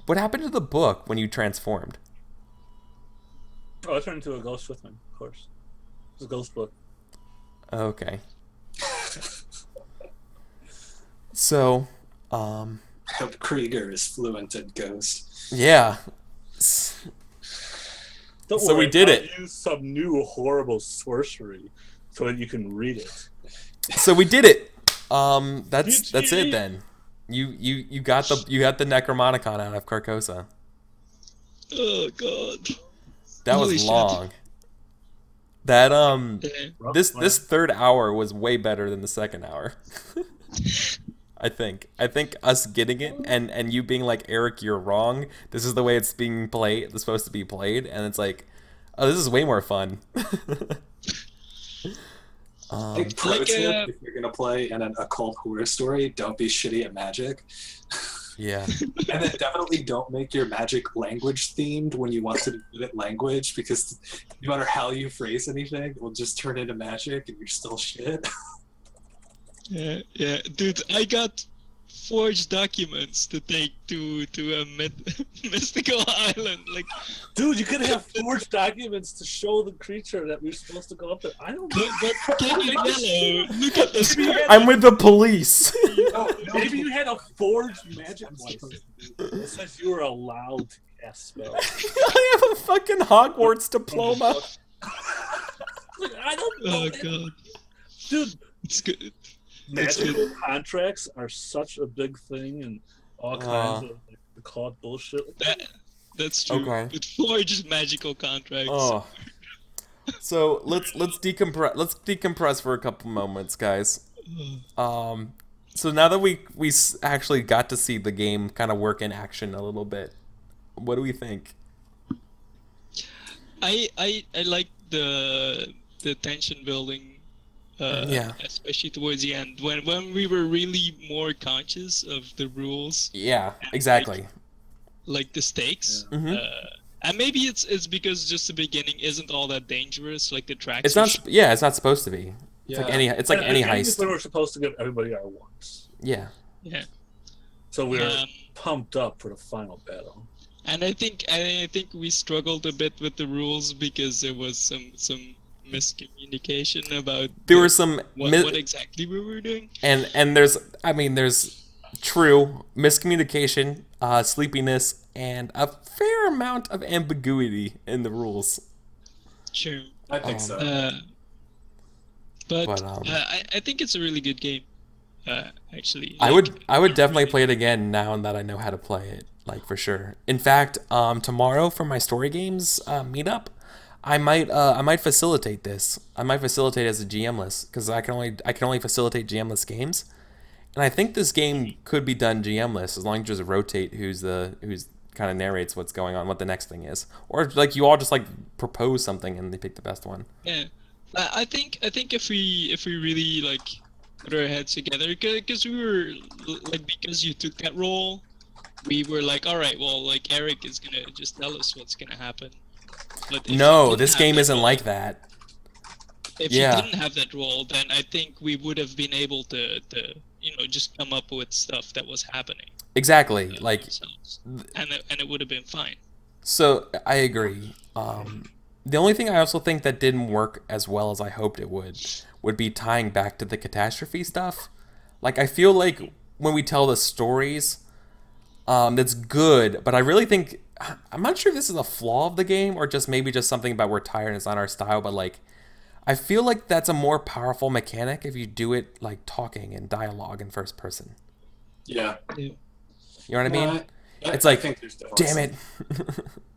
what happened to the book when you transformed? Oh, I turned into a ghost with him, of course. It's a ghost book. Okay. So, I hope Krieger is fluent in Ghost. yeah. Don't So worry, we did I'll it. use some new horrible sorcery so that you can read it. So we did it. That's GG. it then. You got the Necromonicon out of Carcosa. Oh god. That Holy was shit. long. That Yeah. this third hour was way better than the second hour. I think us getting it and you being like, Eric, you're wrong. This is the way it's being played. It's supposed to be played, and it's like, oh, this is way more fun. Like, pro Like, tip, if you're gonna play in an occult horror story, don't be shitty at magic. Yeah. And then definitely don't make your magic language themed when you want to be good at language, because no matter how you phrase anything, it will just turn into magic and you're still shit. Yeah, dude, I got forged documents to take to a mystical island. Like, Dude, you could have forged documents to show the creature that we're supposed to go up there. I don't know. but can you yellow? Look at this. I'm with the police. Maybe you had a forged magic license that says you were allowed to cast spells. I have a fucking Hogwarts diploma. Like, I don't know. Oh god, Dude, it's good. magical contracts are such a big thing and all kinds of like, occult bullshit. That's true. Okay. It forges magical contracts. Oh. So let's decompress. Let's decompress for a couple moments, guys. So now that we actually got to see the game kind of work in action a little bit, what do we think? I like the tension building. Yeah. Especially towards the end, when we were really more conscious of the rules, Yeah, exactly. like the stakes. Yeah. Mhm. And maybe it's because just the beginning isn't all that dangerous. Like the tracks. It's not. Yeah, it's not supposed to be. Yeah. It's like any I think heist. when we're supposed to give everybody our wants. Yeah. Yeah. So we're Um, pumped up for the final battle. And I think we struggled a bit with the rules because there was some miscommunication about There were some what exactly we were doing. and there's true miscommunication, sleepiness, and a fair amount of ambiguity in the rules. Sure. I think so. But, I think it's a really good game. Actually, I would definitely play it again now that I know how to play it, like for sure. In fact, tomorrow for my story games meetup, I might facilitate this. I might facilitate as a GM-less because I can only facilitate GM-less games, and I think this game could be done GM-less as long as you just rotate who's kind of narrates what's going on, what the next thing is, or like you all just like propose something and they pick the best one. Yeah, I think if we really like put our heads together, because we were like, because you took that role, we were like, all right, well, like Eric is gonna just tell us what's gonna happen. But if No, you didn't this have game that isn't role- like that. If Yeah. you didn't have that role, then I think we would have been able to just come up with stuff that was happening. Exactly. Like, ourselves. And it would have been fine. so I agree. The only thing I also think that didn't work as well as I hoped it would be tying back to the catastrophe stuff. Like, I feel like when we tell the stories, that's good, but I really think, I'm not sure if this is a flaw of the game or just maybe just something about we're tired and it's not our style, but like, I feel like that's a more powerful mechanic if you do it like talking and dialogue in first person. Yeah. You know what I mean? It's I like, think there's definitely damn it.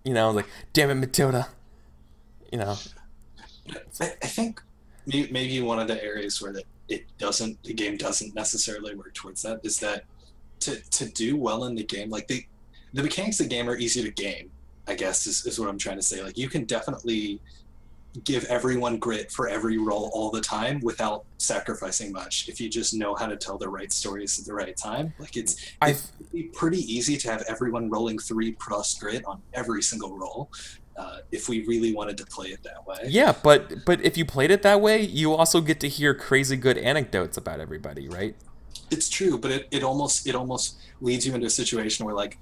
You know, like, damn it, Matilda. You know. I think maybe one of the areas where the game doesn't necessarily work towards that is that to do well in the game, like the mechanics of the game are easy to game, I guess is what I'm trying to say. Like, you can definitely give everyone grit for every role all the time without sacrificing much if you just know how to tell the right stories at the right time. Like, it'd be pretty easy to have everyone rolling 3+ grit on every single roll, if we really wanted to play it that way. Yeah, but if you played it that way, you also get to hear crazy good anecdotes about everybody, right? It's true, but it almost leads you into a situation where like,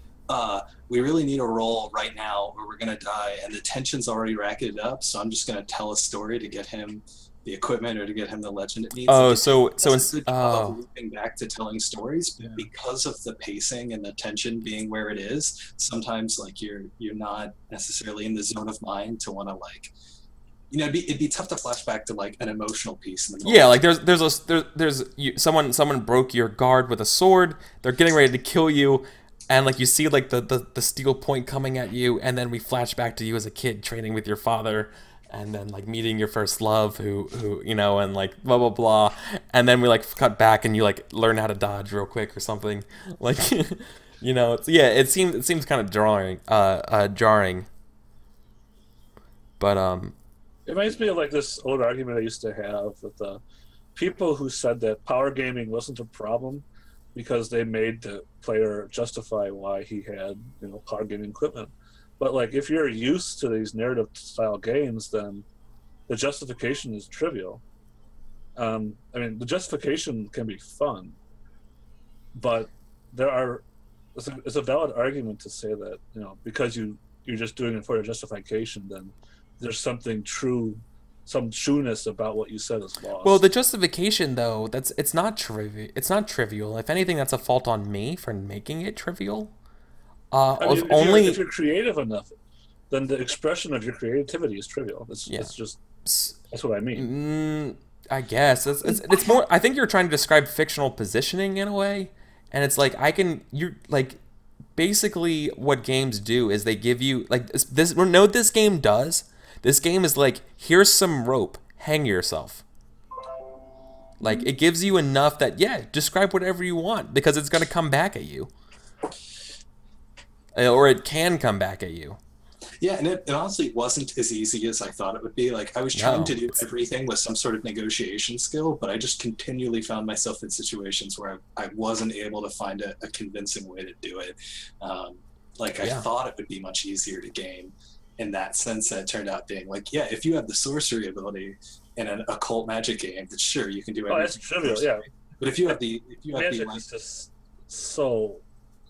we really need a roll right now or we're gonna die, and the tension's already racketed up. So I'm just gonna tell a story to get him the equipment or to get him the legend it needs. Oh, Like, so does a good job oh, of looping back to telling stories, but because of the pacing and the tension being where it is, sometimes like you're not necessarily in the zone of mind to want to like, it'd be tough to flash back to like an emotional piece in the moment. yeah, like someone broke your guard with a sword. They're getting ready to kill you, and like you see like the steel point coming at you, and then we flash back to you as a kid training with your father, and then like meeting your first love, who and like blah blah blah, and then we like cut back and you like learn how to dodge real quick or something, like it seems kind of jarring, but It reminds me of like this old argument I used to have with the people who said that power gaming wasn't a problem because they made the player justify why he had power gaming equipment. But like if you're used to these narrative style games, then the justification is trivial. I mean, the justification can be fun, but it's a valid argument to say that because you're just doing it for your justification, then there's something true, some trueness about what you said is lost. Well, the justification though, it's not trivial. It's not trivial. If anything, that's a fault on me for making it trivial. I mean, if you're creative enough, then the expression of your creativity is trivial. That's what I mean. I guess it's more. I think you're trying to describe fictional positioning in a way, and it's like you're like basically what games do is they give you like this. Know what this game does? This game is like, here's some rope, hang yourself. Like it gives you enough that describe whatever you want because it's gonna come back at you, or it can come back at you. Yeah, and it honestly wasn't as easy as I thought it would be. Like I was trying to do everything with some sort of negotiation skill, but I just continually found myself in situations where I wasn't able to find a convincing way to do it. I thought it would be much easier to game in that sense, that turned out being like, if you have the sorcery ability in an occult magic game, then sure, you can do everything. Oh, that's trivial, yeah. But if you have the magic is just so,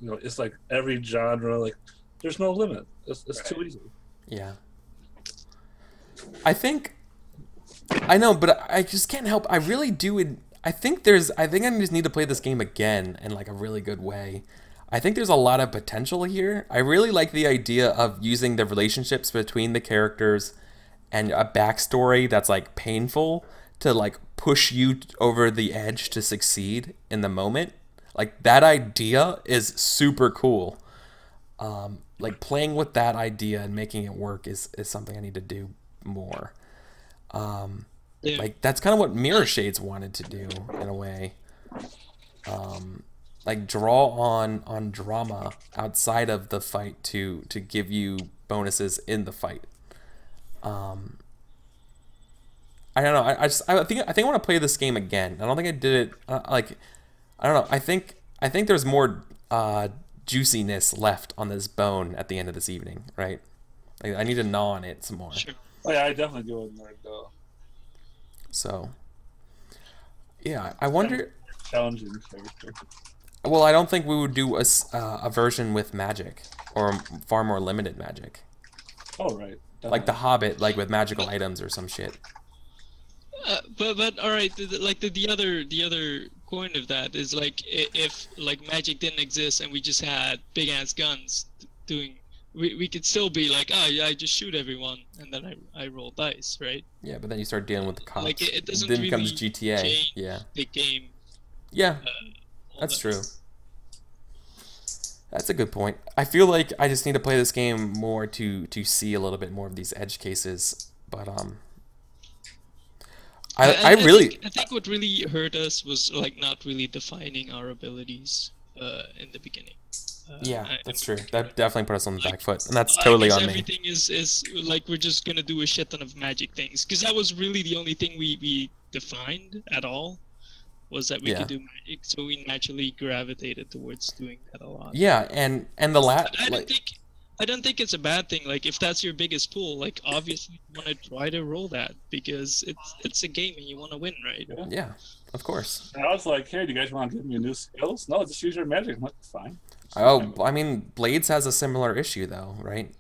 it's like every genre, like there's no limit. It's too easy. Yeah. I know, but I just can't help. I really do. I think I just need to play this game again in like a really good way. I think there's a lot of potential here. I really like the idea of using the relationships between the characters and a backstory that's like painful to like push you over the edge to succeed in the moment. Like that idea is super cool. Like playing with that idea and making it work is something I need to do more. Like that's kind of what Mirror Shades wanted to do in a way. Like draw on drama outside of the fight to give you bonuses in the fight. I don't know. I think I want to play this game again. I don't think I did it. I don't know. I think there's more juiciness left on this bone at the end of this evening, right? Like, I need to gnaw on it some more. Sure. Oh yeah, I definitely do it more though. So, yeah, I wonder. Challenging character. Well, I don't think we would do a version with magic or far more limited magic. Oh right. Definitely. Like The Hobbit, like with magical items or some shit. But all right, the other coin of that is like if like magic didn't exist and we just had big ass guns doing, we could still be like, I just shoot everyone and then I roll dice, right? Yeah, but then you start dealing with the cops. Like it doesn't then really comes GTA. change Yeah. the game. Yeah, that's true. That's a good point. I feel like I just need to play this game more to see a little bit more of these edge cases, but I think what really hurt us was like not really defining our abilities in the beginning. That's true. That definitely put us on the back foot, and that's totally on me. Everything is like we're just gonna do a shit ton of magic things because that was really the only thing we defined at all, was that we could do magic, so we naturally gravitated towards doing that a lot. Yeah, and the I don't think it's a bad thing. Like, if that's your biggest pool, like, obviously you want to try to roll that because it's a game and you want to win, right? Yeah, of course. And I was like, hey, do you guys want to give me new skills? No, just use your magic. I'm like, fine. Oh, I mean, Blades has a similar issue though, right?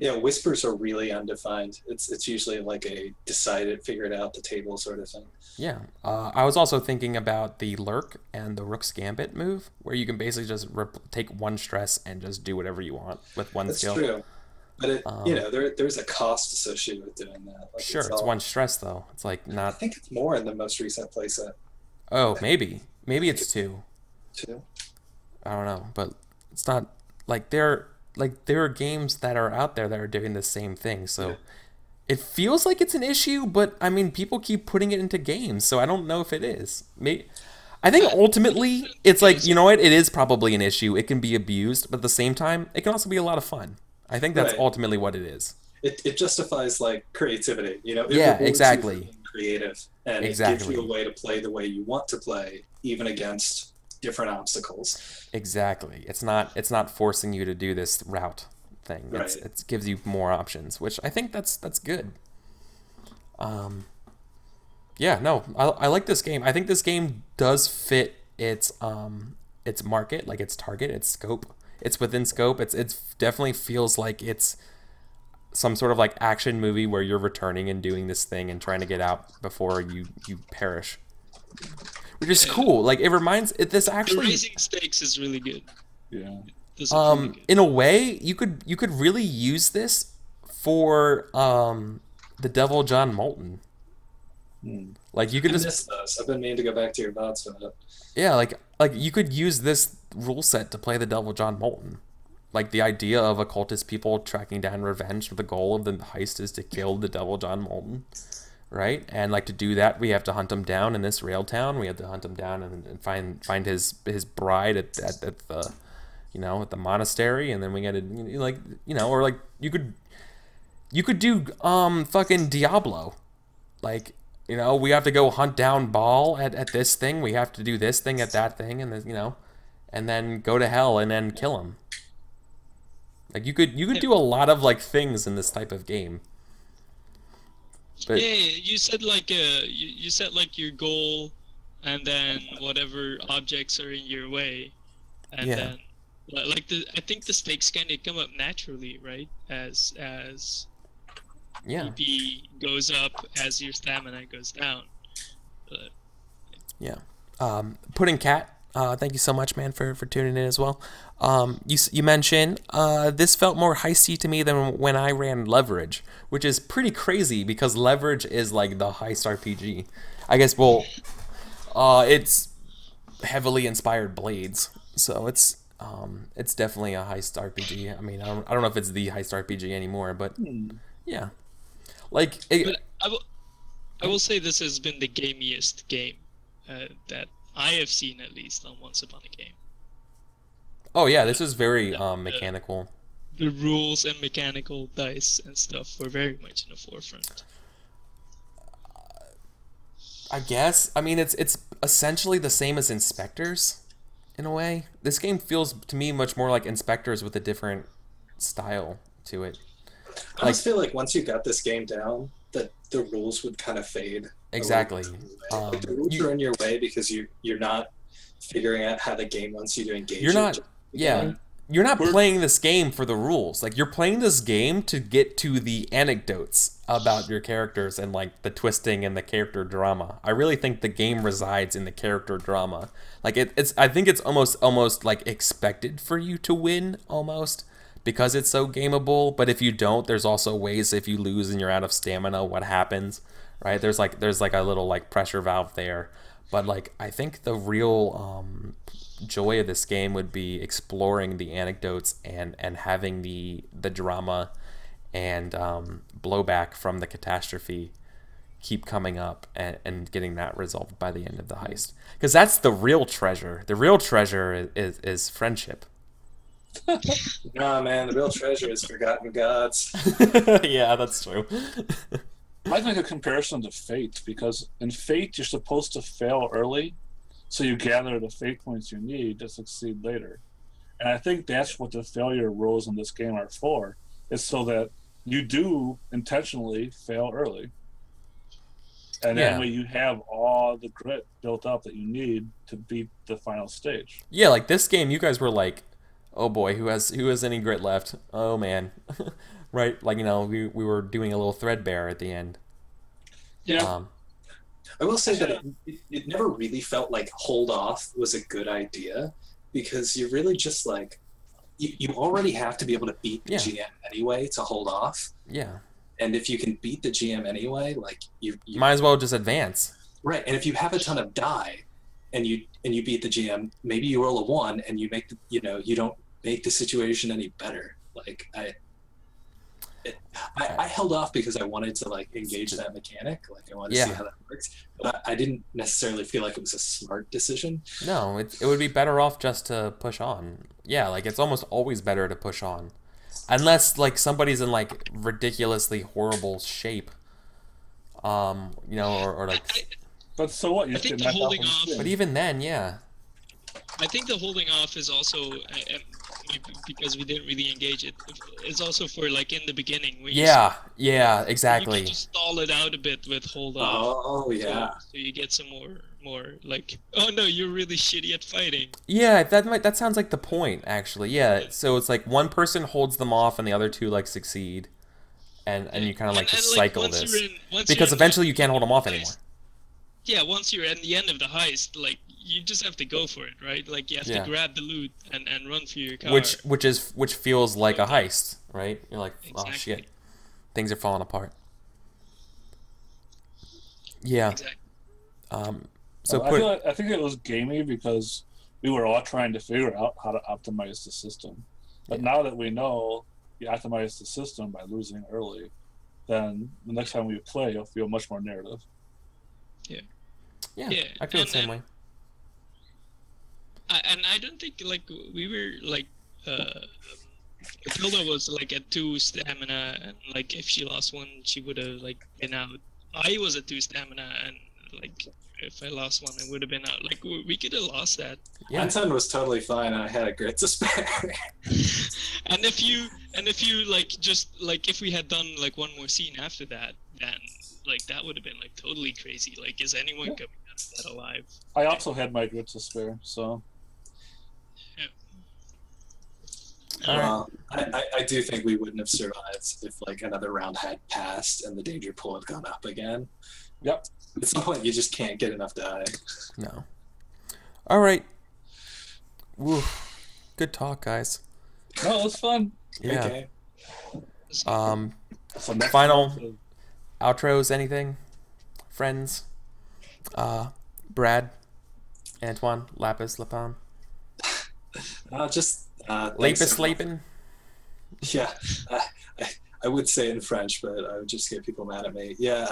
Yeah, whispers are really undefined. It's usually like a decided, figured out the table sort of thing. Yeah. I was also thinking about the Lurk and the Rook's Gambit move, where you can basically just take one stress and just do whatever you want with one That's skill. true. But there's a cost associated with doing that. Like, Sure, it's one stress though. It's like I not. think it's more in the most recent playset Oh, maybe it's two. too. I don't know, but it's not like there are games that are out there that are doing the same thing. So it feels like it's an issue, but I mean, people keep putting it into games, so I don't know if it is. I think ultimately it's like, you know what, it is probably an issue. It can be abused, but at the same time, it can also be a lot of fun. I think that's ultimately what it is. It justifies like creativity, It Yeah, rewards you exactly. for being creative, and it Exactly. gives you a way to play the way you want to play, even against different obstacles. Exactly. It's not forcing you to do this route thing. Right. It gives you more options, which I think that's good. Yeah, no, I like this game. I think this game does fit its market, like its target, its scope. It's within scope. It's definitely feels like it's some sort of like action movie where you're returning and doing this thing and trying to get out before you perish. Which is cool. Like it reminds this The actually raising stakes is really good. Yeah. This is really good. in a way you could really use this for the Devil John Moulton. Like you could I just miss those. I've been meaning to go back to your thoughts on it. yeah, like you could use this rule set to play the Devil John Moulton. Like the idea of occultist people tracking down revenge, the goal of the heist is to kill the Devil John Moulton, right? And like to do that, we have to hunt him down in this rail town. We have to hunt him down and find his bride at the at the monastery, and then we got to or like you could do fucking Diablo, like. We have to go hunt down Baal at this thing. We have to do this thing at that thing, and then, and then go to hell and then kill him. Like you could do a lot of like things in this type of game. But Yeah, you said like you set like your goal, and then whatever objects are in your way, and Yeah. then I think the stakes kind of come up naturally, right? As yeah, EP goes up, as your stamina goes down. But yeah. Pudding Cat, thank you so much, man, for tuning in as well. You mentioned this felt more heisty to me than when I ran Leverage, which is pretty crazy because Leverage is like the heist RPG. I guess it's heavily inspired Blades, so it's definitely a heist RPG. I mean, I don't know if it's the heist RPG anymore, but yeah, like But I will say this has been the gamiest game that I have seen, at least on Once Upon a Game. oh yeah, this is very mechanical. The rules and mechanical dice and stuff were very much in the forefront. I guess. I mean, it's essentially the same as Inspectors, in a way. This game feels to me much more like Inspectors with a different style to it. I almost feel like once you got this game down, that the rules would kind of fade. Exactly. Like the rules are in your way because you're not figuring out how the game wants you to engage. You're not. it. Yeah. You're not playing this game for the rules. Like, you're playing this game to get to the anecdotes about your characters and, like, the twisting and the character drama. I really think the game resides in the character drama. Like, I think it's almost, like, expected for you to win, almost, because it's so gameable. But if you don't, there's also ways if you lose and you're out of stamina, what happens, right? There's like a little, like, pressure valve there. But, like, I think the real joy of this game would be exploring the anecdotes and having the drama and blowback from the catastrophe keep coming up and getting that resolved by the end of the heist. Because that's the real treasure. The real treasure is friendship. Nah, man, the real treasure is forgotten gods. Yeah, that's true. I'd make a comparison to Fate, because in Fate you're supposed to fail early, so you gather the fate points you need to succeed later. And I think that's what the failure rules in this game are for, is so that you do intentionally fail early. And Yeah. that way you have all the grit built up that you need to beat the final stage. Yeah, like this game, you guys were like, "Oh boy, who has any grit left? Oh man." Right? Like, we were doing a little threadbare at the end. Yeah. I will say that it never really felt like hold off was a good idea, because you're really just like, you already have to be able to beat the GM anyway to hold off. Yeah. And if you can beat the GM anyway, like you might as well just advance. Right. And if you have a ton of die and you beat the GM, maybe you roll a 1 and you make you don't make the situation any better. Like I held off because I wanted to like engage that mechanic. Like I wanted to see how that works. But I didn't necessarily feel like it was a smart decision. No, it would be better off just to push on. Yeah, like it's almost always better to push on. Unless like somebody's in like ridiculously horrible shape. Or like But so what? I think the holding off. But even then, yeah. I think the holding off is also because we didn't really engage it. It's also for like in the beginning. Yeah, exactly. You can just stall it out a bit with hold off. Oh yeah. So you get some more like, oh no, you're really shitty at fighting. Yeah, that sounds like the point actually. Yeah, so it's like one person holds them off and the other two like succeed, and you kind of like just cycle this because eventually you can't hold them off anymore. Yeah, once you're at the end of the heist, like you just have to go for it, right? Like you have to grab the loot and run for your car. Which feels like a heist, right? You're like, exactly. Oh shit, things are falling apart. Yeah. Exactly. So I think it was gamey because we were all trying to figure out how to optimize the system. But now that we know you optimize the system by losing early, then the next time we play, you'll feel much more narrative. Yeah, I feel the same way. And I don't think like we were like Hilda was like at 2 stamina, and like if she lost 1, she would have like been out. I was at 2 stamina, and like if I lost 1, I would have been out. Like we could have lost that. Yeah, Anton was totally fine, and I had a grit to spare. and if you like just like if we had done like one more scene after that, then like that would have been like totally crazy. Like, is anyone coming out of that alive? I also had my grit to spare, so. Yeah. I do think we wouldn't have survived if like another round had passed and the danger pool had gone up again. Yep. At some point, you just can't get enough die. No. All right. Woo. Good talk, guys. No, it was fun. Yeah. Okay. So next Final time, outros, anything? Friends? Brad? Antoine? Lapis? Lapin? Just Lapis Lapin? Yeah, I would say it in French, but I would just get people mad at me. Yeah,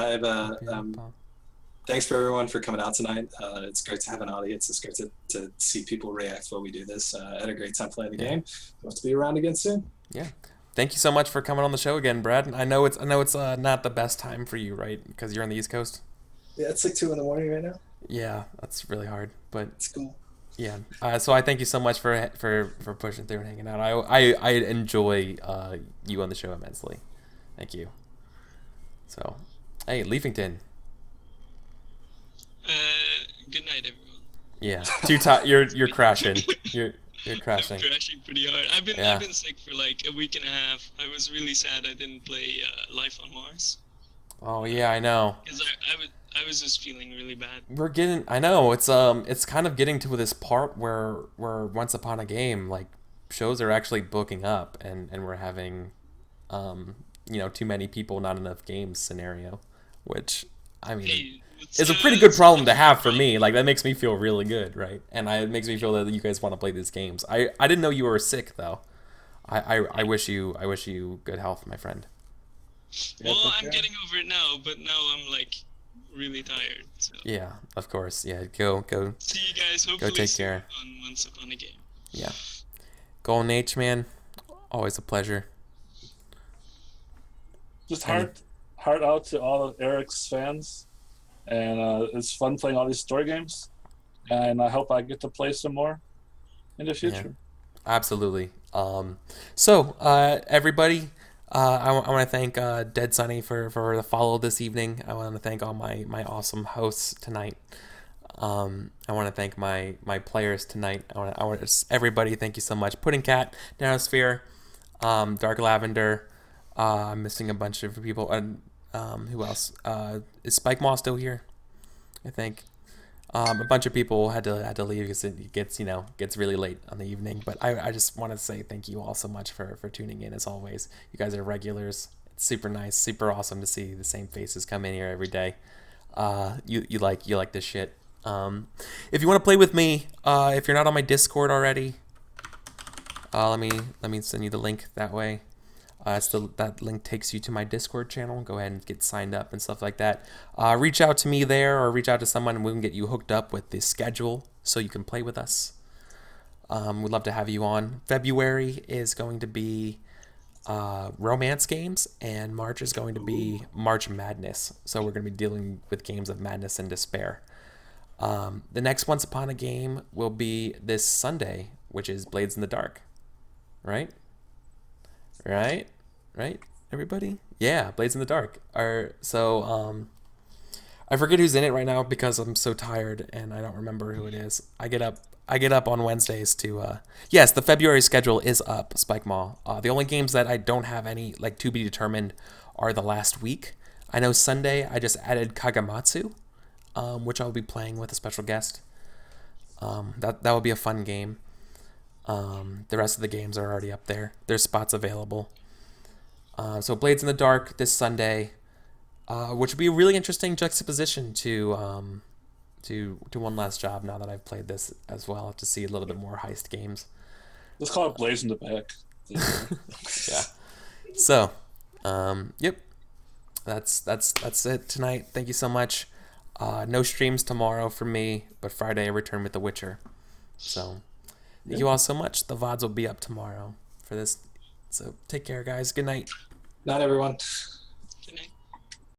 thanks for everyone for coming out tonight. It's great to have an audience. It's great to see people react while we do this. I had a great time playing the game. Hope to be around again soon. Yeah. Thank you so much for coming on the show again, Brad. I know it's not the best time for you, right? Because you're on the East Coast. Yeah, it's like 2 in the morning right now. Yeah, that's really hard, but it's cool. Yeah. So I thank you so much for pushing through and hanging out. I enjoy you on the show immensely. Thank you. So, hey, Leafington. Good night, everyone. Yeah. You're crashing. You're crashing. I'm crashing pretty hard. I've been sick for like a week and a half. I was really sad I didn't play Life on Mars. Oh yeah, I know. Because I was just feeling really bad. I know it's kind of getting to this part where Once Upon a Game, like, shows are actually booking up, and we're having too many people, not enough games scenario, which I mean is a pretty good problem to have for me. Like, that makes me feel really good, right? And it makes me feel that you guys want to play these games. I didn't know you were sick though. I wish you good health, my friend. Well, I'm getting over it now, but now I'm like really tired. So. Yeah, of course. Yeah, go. See you guys. Hopefully, go take care. On Once Upon a Game. Yeah, Golden H, man, always a pleasure. Just heart out to all of Eric's fans, and it's fun playing all these story games, and I hope I get to play some more in the future. Absolutely. Everybody, I want to thank Dead Sunny for the follow this evening. I want to thank all my awesome hosts tonight. I want to thank my players tonight. I want to everybody. Thank you so much. Pudding Cat, Nanosphere, Dark Lavender. I'm missing a bunch of people. And who else? Is Spike Maw still here? I think. A bunch of people had to leave because it gets really late on the evening. But I just want to say thank you all so much for tuning in as always. You guys are regulars. It's super nice, super awesome to see the same faces come in here every day. You like this shit. If you want to play with me, if you're not on my Discord already, let me send you the link that way. That link takes you to my Discord channel. Go ahead and get signed up and stuff like that. Reach out to me there, or reach out to someone, and we can get you hooked up with the schedule so you can play with us. We'd love to have you on. February is going to be romance games, and March is going to be March Madness. So we're going to be dealing with games of madness and despair. The next Once Upon a Game will be this Sunday, which is Blades in the Dark. Right, everybody? Yeah, Blades in the Dark. I forget who's in it right now because I'm so tired and I don't remember who it is. I get up on Wednesdays to yes, the February schedule is up, Spike Mall. The only games that I don't have any to be determined are the last week. I know Sunday I just added Kagamatsu, which I'll be playing with a special guest. That will be a fun game. The rest of the games are already up there. There's spots available. So Blades in the Dark this Sunday, which would be a really interesting juxtaposition to One Last Job. Now that I've played this as well, to see a little bit more heist games. Let's call it Blaze in the Back. Yeah. So, yep. That's it tonight. Thank you so much. No streams tomorrow for me, but Friday I return with The Witcher. So, thank you all so much. The VODs will be up tomorrow for this. So take care, guys. Good night. Not everyone.